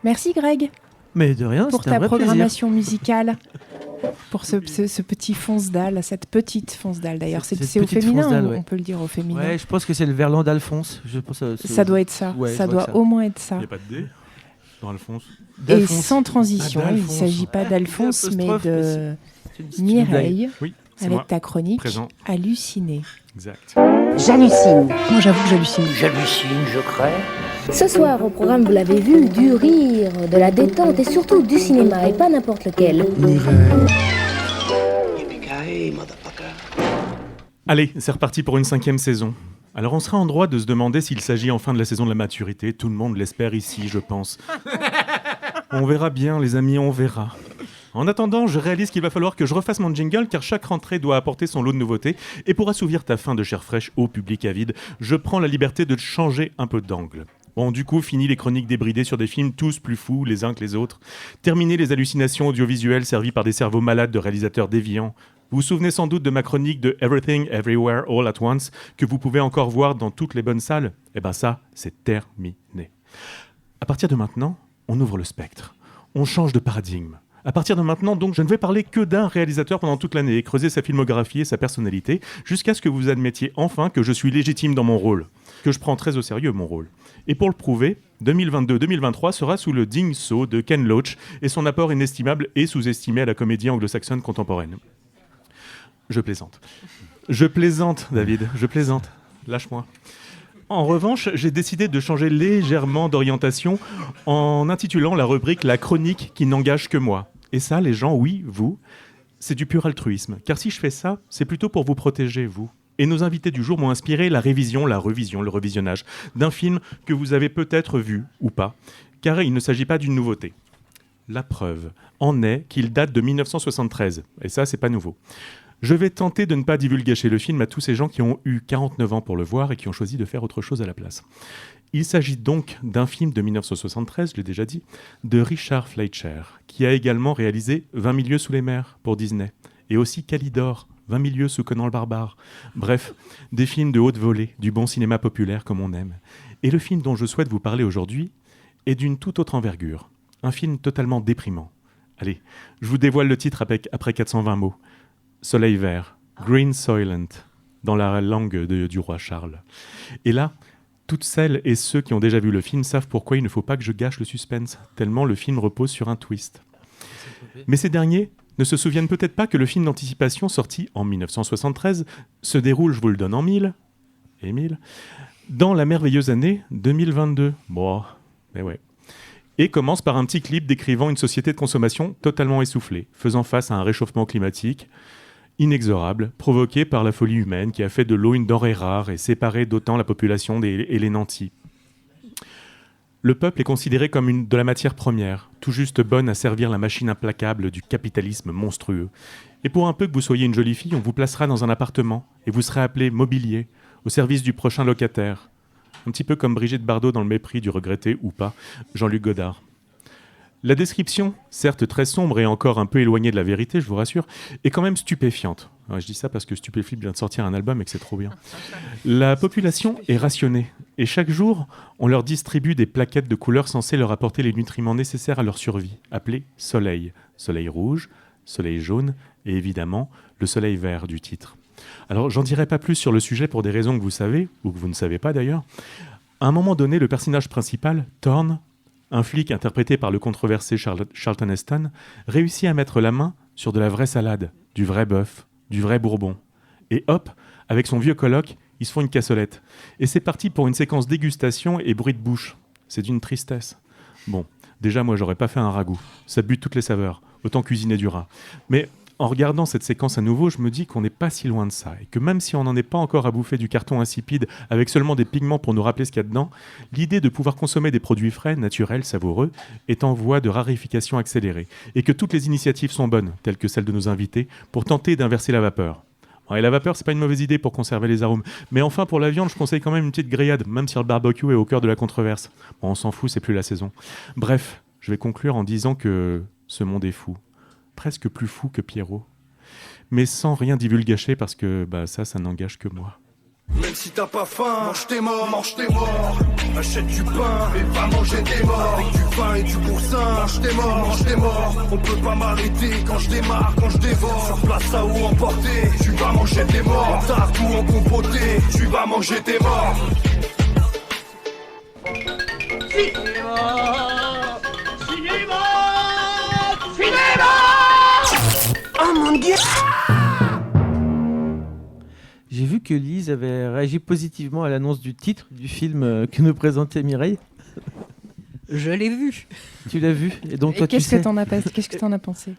Merci Greg. Mais de rien, pour c'était un ta vrai programmation plaisir. musicale, pour ce petit Fonsdal, cette petite Fonsdal d'ailleurs. Cette C'est au petite féminin, Fonsdal, ouais. on peut le dire au féminin. Ouais, je pense que c'est le verlan d'Alphonse. Je pense Ça doit être ça. Ouais, Ça je vois doit au moins être ça. Il n'y a pas de D dans Alphonse. Et sans transition, Ah, il ne s'agit pas d'Alphonse, mais de Mireille, Oui, c'est avec moi. ta chronique Présent. Halluciné. Exact. J'hallucine. Moi, j'avoue que j'hallucine. J'hallucine, je crains. Ce soir au programme, vous l'avez vu, du rire, de la détente et surtout du cinéma, et pas n'importe lequel. Allez, c'est reparti pour une 5e saison. Alors on sera en droit de se demander s'il s'agit enfin de la saison de la maturité. Tout le monde l'espère ici, je pense. On verra bien, les amis, on verra. En attendant, je réalise qu'il va falloir que je refasse mon jingle car chaque rentrée doit apporter son lot de nouveautés. Et pour assouvir ta faim de chair fraîche au public avide, je prends la liberté de changer un peu d'angle. Bon, du coup, fini les chroniques débridées sur des films tous plus fous les uns que les autres. Terminé les hallucinations audiovisuelles servies par des cerveaux malades de réalisateurs déviants. Vous vous souvenez sans doute de ma chronique de Everything, Everywhere, All at Once, que vous pouvez encore voir dans toutes les bonnes salles. Eh ben ça, c'est terminé. À partir de maintenant, on ouvre le spectre. On change de paradigme. À partir de maintenant, donc, je ne vais parler que d'un réalisateur pendant toute l'année et creuser sa filmographie et sa personnalité, jusqu'à ce que vous admettiez enfin que je suis légitime dans mon rôle, que je prends très au sérieux mon rôle. Et pour le prouver, 2022-2023 sera sous le digne sceau de Ken Loach et son apport inestimable et sous-estimé à la comédie anglo-saxonne contemporaine. Je plaisante. Je plaisante, David, je plaisante. Lâche-moi. En revanche, j'ai décidé de changer légèrement d'orientation en intitulant la rubrique « La chronique qui n'engage que moi ». Et ça, les gens, oui, vous, c'est du pur altruisme. Car si je fais ça, c'est plutôt pour vous protéger, vous. Et nos invités du jour m'ont inspiré la révision, le revisionnage d'un film que vous avez peut-être vu ou pas, car il ne s'agit pas d'une nouveauté. La preuve en est qu'il date de 1973, et ça, c'est pas nouveau. Je vais tenter de ne pas divulgacher le film à tous ces gens qui ont eu 49 ans pour le voir et qui ont choisi de faire autre chose à la place. Il s'agit donc d'un film de 1973, je l'ai déjà dit, de Richard Fleischer, qui a également réalisé 20 000 lieues sous les mers pour Disney, et aussi Calidor, 20 000 lieues sous Conan le Barbare. Bref, des films de haute volée, du bon cinéma populaire comme on aime. Et le film dont je souhaite vous parler aujourd'hui est d'une toute autre envergure. Un film totalement déprimant. Allez, je vous dévoile le titre après 420 mots. Soleil vert, Green Soylent, dans la langue du roi Charles. Et là, toutes celles et ceux qui ont déjà vu le film savent pourquoi il ne faut pas que je gâche le suspense, tellement le film repose sur un twist. Mais ces derniers ne se souviennent peut-être pas que le film d'anticipation sorti en 1973 se déroule, je vous le donne en 1000, dans la merveilleuse année 2022. Bon, mais ouais. Et commence par un petit clip décrivant une société de consommation totalement essoufflée, faisant face à un réchauffement climatique inexorable, provoqué par la folie humaine qui a fait de l'eau une denrée rare et séparé d'autant la population et les nantis. Le peuple est considéré comme de la matière première, tout juste bonne à servir la machine implacable du capitalisme monstrueux. Et pour un peu que vous soyez une jolie fille, on vous placera dans un appartement et vous serez appelé mobilier, au service du prochain locataire. Un petit peu comme Brigitte Bardot dans Le mépris du regretté ou pas, Jean-Luc Godard. La description, certes très sombre et encore un peu éloignée de la vérité, je vous rassure, est quand même stupéfiante. Ouais, je dis ça parce que Stupéflip vient de sortir un album et que c'est trop bien. La population est rationnée et chaque jour, on leur distribue des plaquettes de couleurs censées leur apporter les nutriments nécessaires à leur survie, appelées soleil. Soleil rouge, soleil jaune et évidemment le soleil vert du titre. Alors, j'en dirai pas plus sur le sujet pour des raisons que vous savez, ou que vous ne savez pas d'ailleurs. À un moment donné, le personnage principal, Thorne, un flic interprété par le controversé Charlton Heston, réussit à mettre la main sur de la vraie salade, du vrai bœuf, du vrai bourbon. Et hop, avec son vieux coloc, ils se font une cassolette. Et c'est parti pour une séquence dégustation et bruit de bouche. C'est d'une tristesse. Bon, déjà, moi, j'aurais pas fait un ragoût. Ça bute toutes les saveurs. Autant cuisiner du rat. Mais en regardant cette séquence à nouveau, je me dis qu'on n'est pas si loin de ça. Et que même si on n'en est pas encore à bouffer du carton insipide avec seulement des pigments pour nous rappeler ce qu'il y a dedans, l'idée de pouvoir consommer des produits frais, naturels, savoureux, est en voie de raréfication accélérée. Et que toutes les initiatives sont bonnes, telles que celle de nos invités, pour tenter d'inverser la vapeur. Bon, et la vapeur, c'est pas une mauvaise idée pour conserver les arômes. Mais enfin, pour la viande, je conseille quand même une petite grillade, même si le barbecue est au cœur de la controverse. Bon, on s'en fout, c'est plus la saison. Bref, je vais conclure en disant que ce monde est fou. Presque plus fou que Pierrot. Mais sans rien divulgacher parce que ça n'engage que moi. Même si t'as pas faim, mange tes morts. Achète du pain, mais va manger des morts. Avec du pain et du boursin, mange tes morts. On peut pas m'arrêter quand je démarre, quand je dévore. Sur place à où emporter, tu vas manger tes morts. En tarte ou en compoté, tu vas manger tes morts. Oh mon Dieu! J'ai vu que Lise avait réagi positivement à l'annonce du titre du film que nous présentait Mireille. Je l'ai vu. Tu l'as vu? Et donc, toi, qu'est-ce que t'en as pensé?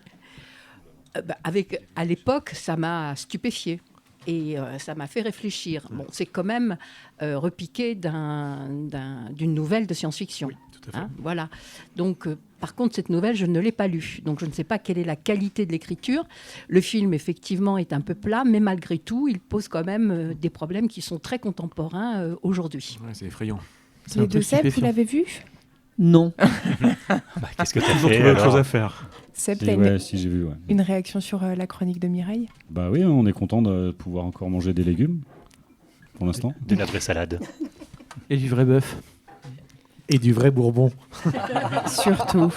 À l'époque, ça m'a stupéfié. Et ça m'a fait réfléchir. Bon, c'est quand même repiqué d'une nouvelle de science-fiction. Oui, tout à fait. Voilà. Donc, par contre, cette nouvelle, je ne l'ai pas lue. Donc, je ne sais pas quelle est la qualité de l'écriture. Le film, effectivement, est un peu plat, mais malgré tout, il pose quand même des problèmes qui sont très contemporains aujourd'hui. Ouais, c'est effrayant. Les deux Seb, vous l'avez vu? Non. Qu'est-ce que tu as Toujours fait trouvé autre chose alors à faire. Seb, Si, t'as ouais, si, j'ai vu, ouais. une réaction sur la chronique de Mireille? Bah oui, on est content de pouvoir encore manger des légumes, pour l'instant. De la vraie salade. Et du vrai bœuf. Et du vrai bourbon. Surtout.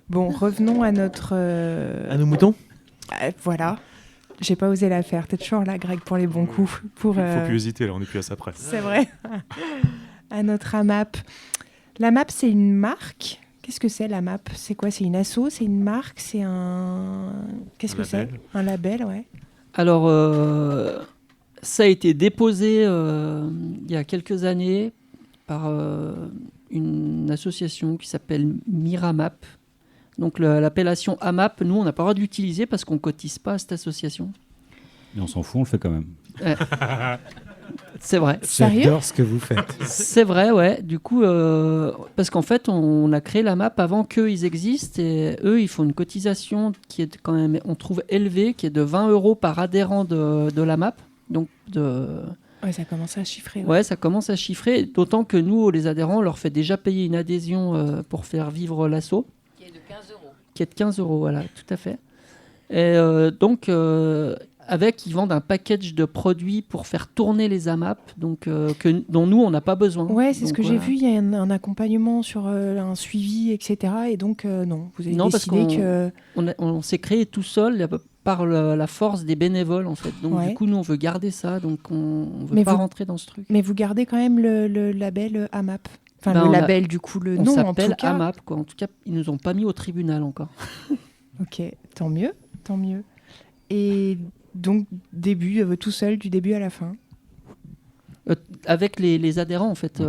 Bon, revenons à notre... À nos moutons. Voilà. J'ai pas osé la faire. T'es toujours là, Greg, pour les bons coups. Pour, Faut plus hésiter, là, on est plus à ça près. C'est vrai. À notre AMAP. La MAP, c'est une marque. Qu'est-ce que c'est, la MAP? C'est quoi? C'est une asso? C'est une marque? C'est un... Qu'est-ce que c'est? Un label, ouais. Alors, Ça a été déposé il y a quelques années par une association qui s'appelle Miramap. Donc l'appellation AMAP, nous, on n'a pas le droit de l'utiliser parce qu'on ne cotise pas à cette association. Mais on s'en fout, on le fait quand même. C'est vrai. J'adore ce que vous faites. C'est vrai, ouais. Du coup, parce qu'en fait, on a créé l'AMAP avant qu'eux, ils existent. Et eux, ils font une cotisation qui est quand même, on trouve élevée, qui est de 20 € par adhérent de l'AMAP. Donc Ouais, ça commence à chiffrer. Ouais, ça commence à chiffrer. D'autant que nous, les adhérents, on leur fait déjà payer une adhésion pour faire vivre l'asso. Qui est de 15 €. Qui est de 15 €, voilà, tout à fait. Et donc, avec, ils vendent un package de produits pour faire tourner les AMAP, donc, dont nous, on n'a pas besoin. Ouais, c'est donc, ce que j'ai vu. Il y a un accompagnement sur un suivi, etc. Et donc, non, vous avez décidé que... On s'est créé tout seul par la force des bénévoles, en fait. Donc, du coup, nous, on veut garder ça. Donc, on ne veut pas rentrer dans ce truc. Mais vous gardez quand même le label AMAP. Enfin, le label, du coup, le nom, en tout cas. On s'appelle AMAP, quoi. En tout cas, ils ne nous ont pas mis au tribunal encore. Ok, tant mieux, tant mieux. Et donc, tout seul, du début à la fin. Avec les adhérents, en fait.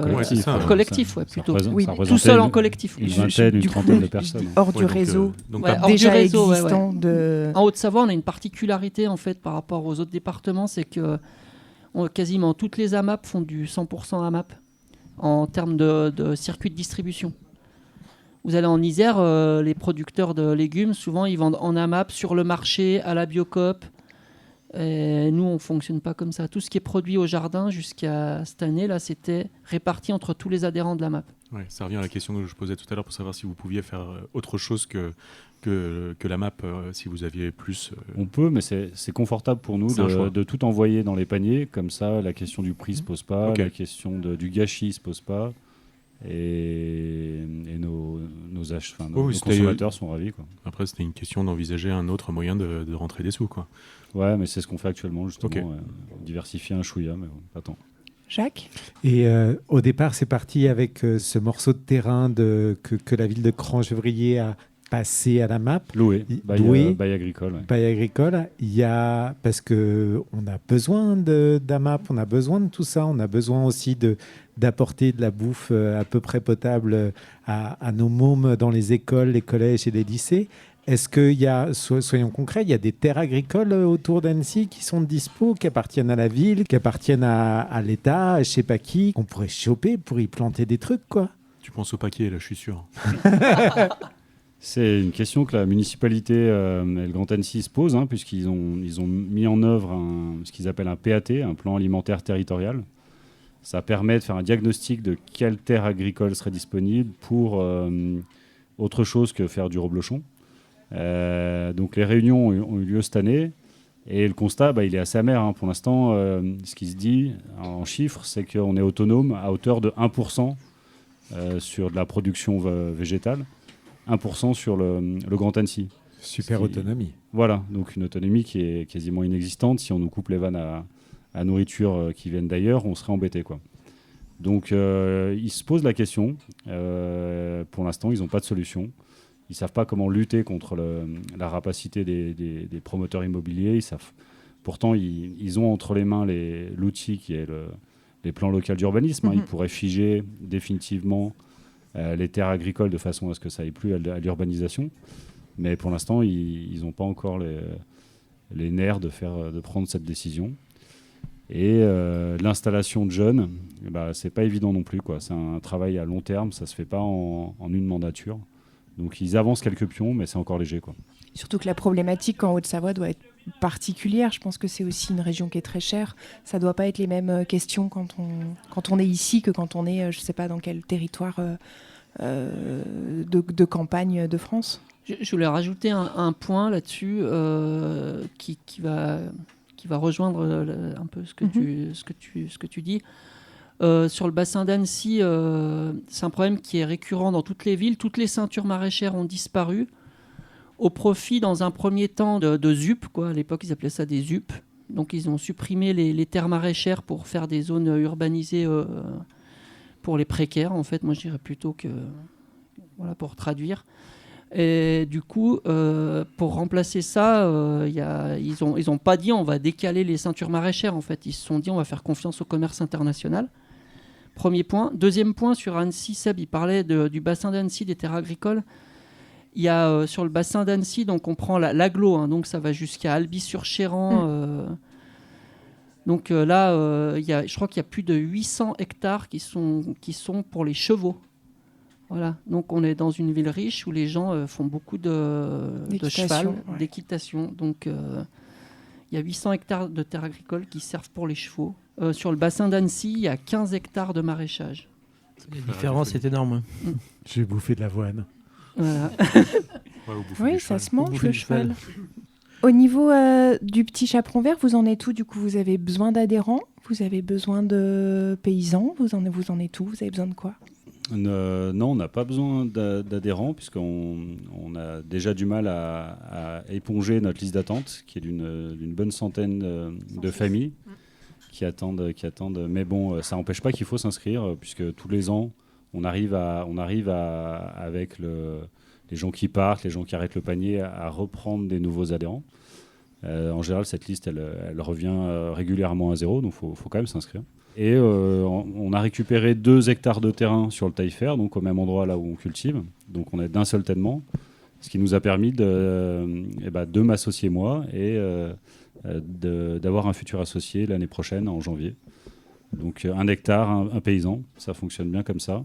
Collectif, ouais, plutôt. Oui, tout seul en collectif. Une vingtaine, une trentaine de personnes. Hors du réseau, hors déjà du réseau, existant. De... En Haute-Savoie, on a une particularité, en fait, par rapport aux autres départements, c'est que quasiment toutes les AMAP font du 100% AMAP en termes de circuit de distribution. Vous allez en Isère, les producteurs de légumes, souvent, ils vendent en AMAP sur le marché, à la Biocoop. Et nous, on ne fonctionne pas comme ça. Tout ce qui est produit au jardin jusqu'à cette année, là, c'était réparti entre tous les adhérents de la MAP. Ouais, ça revient à la question que je posais tout à l'heure pour savoir si vous pouviez faire autre chose que la map, si vous aviez plus... On peut, mais c'est confortable pour nous de tout envoyer dans les paniers. Comme ça, la question du prix ne se pose pas, la question du gâchis ne se pose pas. Et nos consommateurs sont ravis, quoi. Après, c'était une question d'envisager un autre moyen de rentrer des sous, quoi. Ouais, mais c'est ce qu'on fait actuellement, justement. Diversifier un chouïa, mais pas tant. Jacques ? Et au départ, c'est parti avec ce morceau de terrain que la ville de Crangevrier a passé à la MAP. Loué, bail agricole. Ouais. Bail agricole. Parce qu'on a besoin d'AMAP, on a besoin de tout ça, on a besoin aussi d'apporter de la bouffe à peu près potable à nos mômes dans les écoles, les collèges et les lycées. Est-ce qu'il y a, soyons concrets, il y a des terres agricoles autour d'Annecy qui sont dispo, qui appartiennent à la ville, qui appartiennent à l'État, je ne sais pas qui, qu'on pourrait choper pour y planter des trucs, quoi? Tu penses au paquet, là, je suis sûr. C'est une question que la municipalité et le Grand Annecy se posent, puisqu'ils ont mis en œuvre ce qu'ils appellent un PAT, un plan alimentaire territorial. Ça permet de faire un diagnostic de quelle terre agricole serait disponible pour autre chose que faire du reblochon. Donc les réunions ont eu lieu cette année et le constat il est assez amer. Pour l'instant, ce qui se dit en chiffres, c'est qu'on est autonome à hauteur de 1% sur de la production végétale, 1% sur le Grand Annecy. Super autonomie. Voilà, donc une autonomie qui est quasiment inexistante. Si on nous coupe les vannes à nourriture qui viennent d'ailleurs, on serait embêté, quoi. Donc ils se posent la question. Pour l'instant, ils n'ont pas de solution. Ils ne savent pas comment lutter contre la rapacité des promoteurs immobiliers. Pourtant, ils ont entre les mains l'outil qui est les plans locaux d'urbanisme. Ils pourraient figer définitivement les terres agricoles de façon à ce que ça n'aille plus à l'urbanisation. Mais pour l'instant, ils n'ont pas encore les nerfs de prendre cette décision. Et l'installation de jeunes, c'est pas évident non plus, quoi. C'est un travail à long terme, ça se fait pas en une mandature. Donc ils avancent quelques pions, mais c'est encore léger, quoi. Surtout que la problématique en Haute-Savoie doit être particulière. Je pense que c'est aussi une région qui est très chère. Ça doit pas être les mêmes questions quand on est ici que quand on est, je sais pas dans quel territoire de campagne de France. Je voulais rajouter un point là-dessus qui va rejoindre un peu ce que tu dis. Sur le bassin d'Annecy, c'est un problème qui est récurrent dans toutes les villes. Toutes les ceintures maraîchères ont disparu au profit, dans un premier temps, de ZUP, quoi. À l'époque, ils appelaient ça des ZUP. Donc, ils ont supprimé les terres maraîchères pour faire des zones urbanisées pour les précaires. En fait, moi, je dirais plutôt que... Voilà, pour traduire. Et du coup, pour remplacer ça, ils ont pas dit on va décaler les ceintures maraîchères. En fait, ils se sont dit on va faire confiance au commerce international. Premier point. Deuxième point, sur Annecy, Seb, il parlait du bassin d'Annecy, des terres agricoles. Il y a sur le bassin d'Annecy, donc on prend l'agglo, hein, donc ça va jusqu'à Albi-sur-Chéran. Donc là, je crois qu'il y a plus de 800 hectares qui sont pour les chevaux. Voilà. Donc on est dans une ville riche où les gens font beaucoup de cheval, d'équitation. Donc il y a 800 hectares de terres agricoles qui servent pour les chevaux. Sur le bassin d'Annecy, il y a 15 hectares de maraîchage. La différence est énorme. J'ai bouffé de l'avoine. Voilà. Oui, ça se mange le cheval. Au niveau du petit chaperon vert, vous en êtes où? Du coup, vous avez besoin d'adhérents? Vous avez besoin de paysans? Vous en êtes où? Vous avez besoin de quoi? Non, on n'a pas besoin d'adhérents puisqu'on a déjà du mal à éponger notre liste d'attente qui est d'une bonne centaine de familles qui attendent. Mais bon, ça n'empêche pas qu'il faut s'inscrire puisque tous les ans, on arrive avec les gens qui partent, les gens qui arrêtent le panier, à reprendre des nouveaux adhérents. En général, cette liste, elle revient régulièrement à zéro, donc il faut quand même s'inscrire. Et on a récupéré 2 hectares de terrain sur le Taillefer, donc au même endroit là où on cultive. Donc on est d'un seul tènement, ce qui nous a permis de m'associer moi et d'avoir un futur associé l'année prochaine, en janvier. Donc 1 hectare, un paysan, ça fonctionne bien comme ça.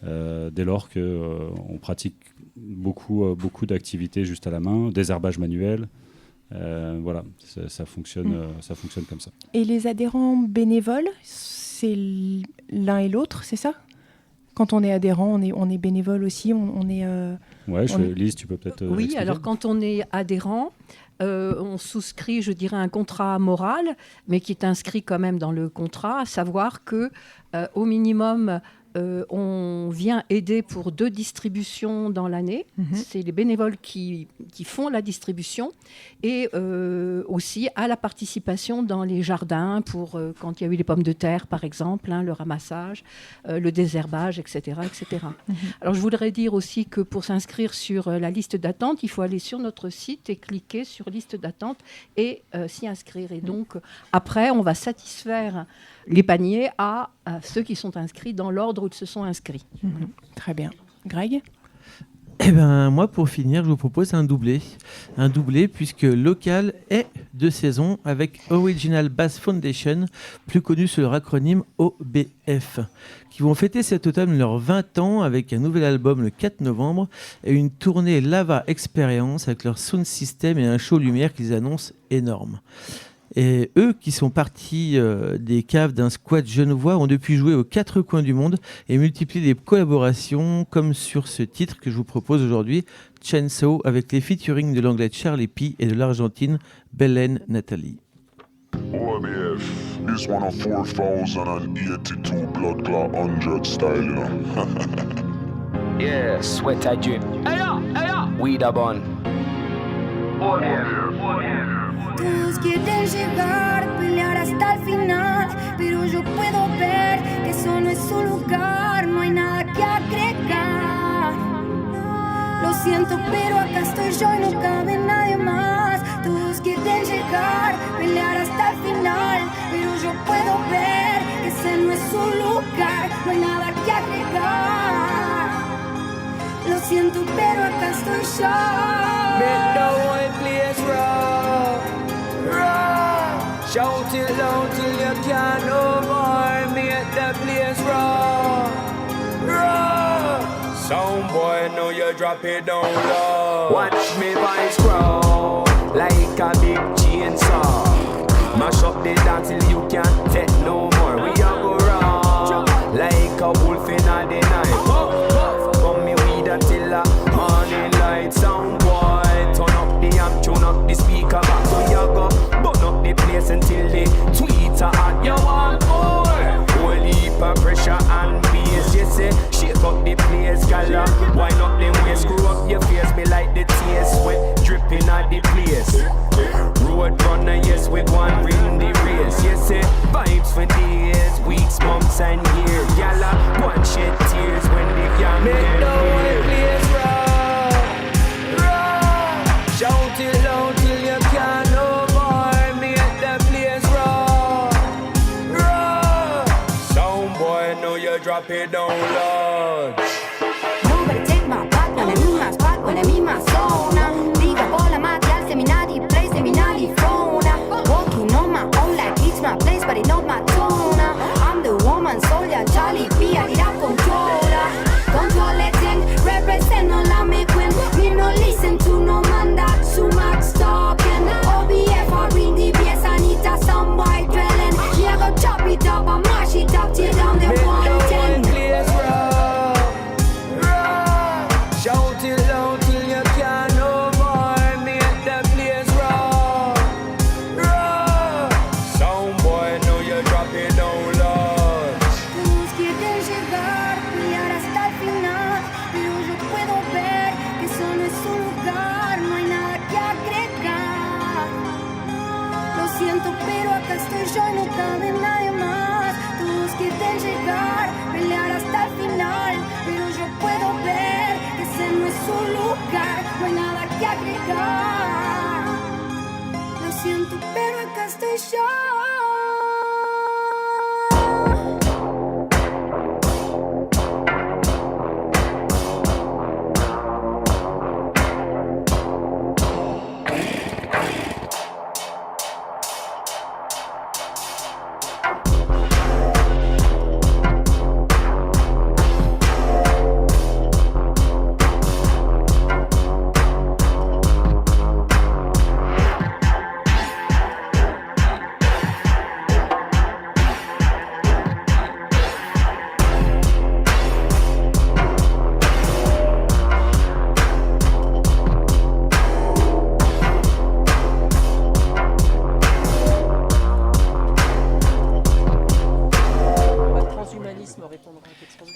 Dès lors qu'on pratique beaucoup d'activités juste à la main, désherbage manuel, voilà, ça fonctionne comme ça. Et les adhérents bénévoles, c'est l'un et l'autre, c'est ça? Quand on est adhérent, on est bénévole aussi, Lise, tu peux peut-être Oui, expliquer. alors quand on est adhérent, on souscrit, je dirais, un contrat moral, mais qui est inscrit quand même dans le contrat, à savoir que au minimum, on vient aider pour 2 distributions dans l'année. C'est les bénévoles qui font la distribution et aussi à la participation dans les jardins pour quand il y a eu les pommes de terre, par exemple, le ramassage, le désherbage, etc. etc. Alors, je voudrais dire aussi que pour s'inscrire sur la liste d'attente, il faut aller sur notre site et cliquer sur liste d'attente et s'y inscrire. Et donc, après, on va satisfaire les paniers à ceux qui sont inscrits dans l'ordre où ils se sont inscrits. Très bien. Greg? Eh ben, moi, pour finir, je vous propose un doublé. Un doublé puisque Local est de saison avec Original Bass Foundation, plus connu sous leur acronyme OBF, qui vont fêter cet automne leurs 20 ans avec un nouvel album le 4 novembre et une tournée Lava Experience avec leur sound system et un show lumière qu'ils annoncent énorme. Et eux, qui sont partis des caves d'un squat genevois, ont depuis joué aux 4 coins du monde et multiplié les collaborations, comme sur ce titre que je vous propose aujourd'hui, Chainsaw, avec les featuring de l'anglais Charlie P et de l'argentine Belen Nathalie. OBF, this one of 4082 blood clot 100 style, you know. Yeah, sweat I drip. Weed a bun. Todos quieren llegar, pelear hasta el final, pero yo puedo ver que eso no es su lugar, no hay nada que agregar. Lo siento, pero acá estoy yo y no cabe nadie más. Todos quieren llegar, pelear hasta el final, pero yo puedo ver que ese no es su lugar, no hay nada que agregar. Lo siento, pero acá estoy yo. Make the whole place rock, rock. Shout it loud till you can't no more. Make the place rock, rock. Sound boy, know you drop it down low. Watch me voice grow like a big chainsaw. Mash up the dance till you can't take no more. We a go round like a wolf in the night. Come me weed until the morning light. Sound boy, turn up the amp, tune up the speaker back. So you go burn up the place until the tweeter and you want more. Whole heap of pressure and bass. You say shake up the place, gala. Wind up them waist, screw up your face. Me like the taste, sweat dripping at the place. Road runner, yes, we go and win the race. You say vibes for days, weeks, months and years. Gala, go and shed tears when the gang make the whole place rock, it loud till you can't no more. Make the place raw, raw. Sound boy, know you drop it down loud. Nobody take my part, con la misma spot, con la misma zona. Liga bola, material, seminari, play, seminari, frona. Walking on my own like it's my place, but it's not my tona. I'm the woman, soldier, Charlie, Pia, it up, controller. Control it, represent, no la me queen. Me no listen to no man that too much talking. OBF or in the BS, I need a some boy dwelling. Yeah, go chop it up and mash it up, tear down the 110. Shout it loud till you can't no more. Make the place raw, raw. Sound boy, know you drop it down loud. Todos quieren llegar, pelear hasta el final, pero yo puedo ver que eso no es un lugar, no hay nada que agregar. Lo siento, pero acá estoy yo y no cabe nadie más. Todos quieren llegar, pelear hasta el final, pero yo puedo ver que ese no es un lugar, no hay nada que agregar. Lo siento, pero acá estoy yo.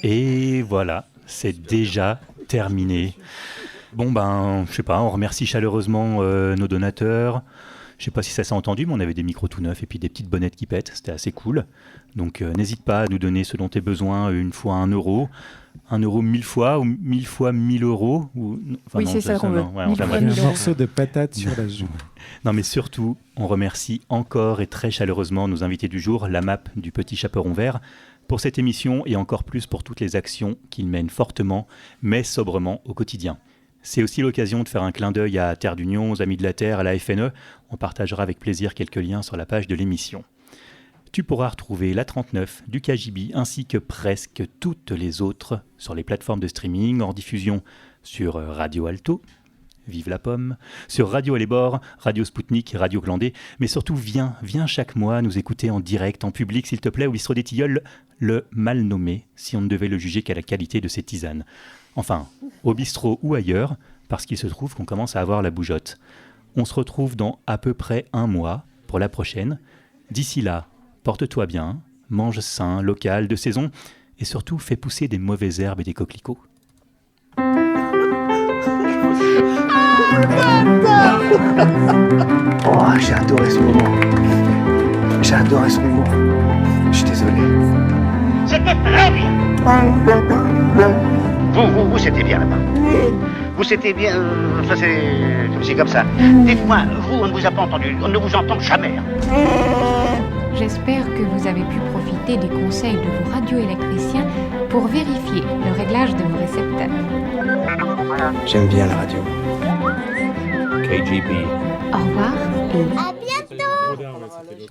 Et voilà, c'est déjà terminé. Bon ben, je sais pas, on remercie chaleureusement nos donateurs. Je sais pas si ça s'est entendu, mais on avait des micros tout neufs et puis des petites bonnettes qui pètent, c'était assez cool. Donc n'hésite pas à nous donner ce dont tu as besoin, une fois 1 euro, 1 euro 1000 fois ou 1000 fois 1000 euros. Ou... Enfin, oui, non, c'est ça qu'on veut. Ouais, un morceau de patate sur la joue. Non, mais surtout, on remercie encore et très chaleureusement nos invités du jour, la MAP du Petit Chaperon Vert, pour cette émission et encore plus pour toutes les actions qu'ils mènent fortement, mais sobrement au quotidien. C'est aussi l'occasion de faire un clin d'œil à Terre d'Union, aux Amis de la Terre, à la FNE. On partagera avec plaisir quelques liens sur la page de l'émission. Tu pourras retrouver la 39 du KGB ainsi que presque toutes les autres sur les plateformes de streaming, en diffusion sur Radio Alto, Vive la Pomme, sur Radio Alébor, Radio Spoutnik, Radio Glandé, mais surtout viens chaque mois nous écouter en direct, en public s'il te plaît, au bistrot des Tilleuls, le mal nommé, si on ne devait le juger qu'à la qualité de ses tisanes. Enfin, au bistrot ou ailleurs, parce qu'il se trouve qu'on commence à avoir la bougeotte. On se retrouve dans à peu près 1 mois pour la prochaine. D'ici là, porte-toi bien, mange sain, local, de saison, et surtout fais pousser des mauvaises herbes et des coquelicots. Oh, j'ai adoré ce moment. J'ai adoré ce moment. Je suis désolé. C'était très bien. Vous, c'était bien là-bas. Vous, c'était bien. Enfin, c'est comme ça. Dites-moi, vous, on ne vous a pas entendu. On ne vous entend jamais. J'espère que vous avez pu profiter des conseils de vos radioélectriciens pour vérifier le réglage de vos récepteurs. J'aime bien la radio. KGB. Au revoir et À bientôt.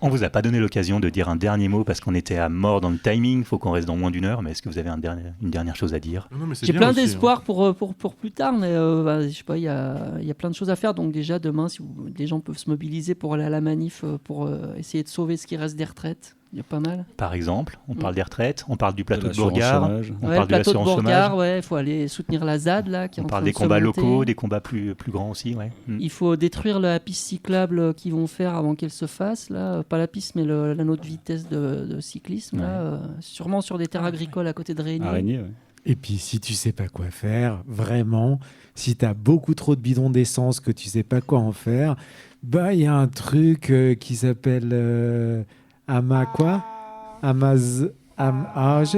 On vous a pas donné l'occasion de dire un dernier mot parce qu'on était à mort dans le timing, faut qu'on reste dans moins d'1 heure, mais est-ce que vous avez une dernière chose à dire? J'ai plein d'espoir pour plus tard, mais je sais pas, il y a plein de choses à faire, donc déjà demain, si des gens peuvent se mobiliser pour aller à la manif, pour essayer de sauver ce qui reste des retraites. Il y a pas mal. Par exemple, on parle des retraites, on parle du plateau de l'assurance Bourgard, chômage. on parle de l'assurance chômage. Ouais, il faut aller soutenir la ZAD là. On parle des combats locaux, des combats plus grands aussi. Ouais. Il faut détruire la piste cyclable qu'ils vont faire avant qu'elle se fasse. Là, pas la piste, mais l'anneau de vitesse de cyclisme. Là, sûrement sur des terres agricoles à côté de Régnier. Ouais. Et puis, si tu sais pas quoi faire, vraiment, si tu as beaucoup trop de bidons d'essence que tu sais pas quoi en faire, bah il y a un truc qui s'appelle je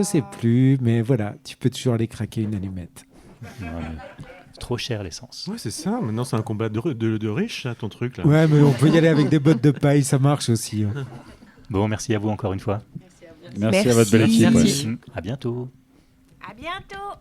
sais plus, mais voilà, tu peux toujours aller craquer une allumette. trop cher l'essence. Ouais, c'est ça. Maintenant, c'est un combat de riches, là, ton truc. Là. Ouais, mais on peut y aller avec des bottes de paille, ça marche aussi. Hein. Bon, merci à vous encore une fois. Merci à votre belle équipe. Merci. À bientôt. À bientôt.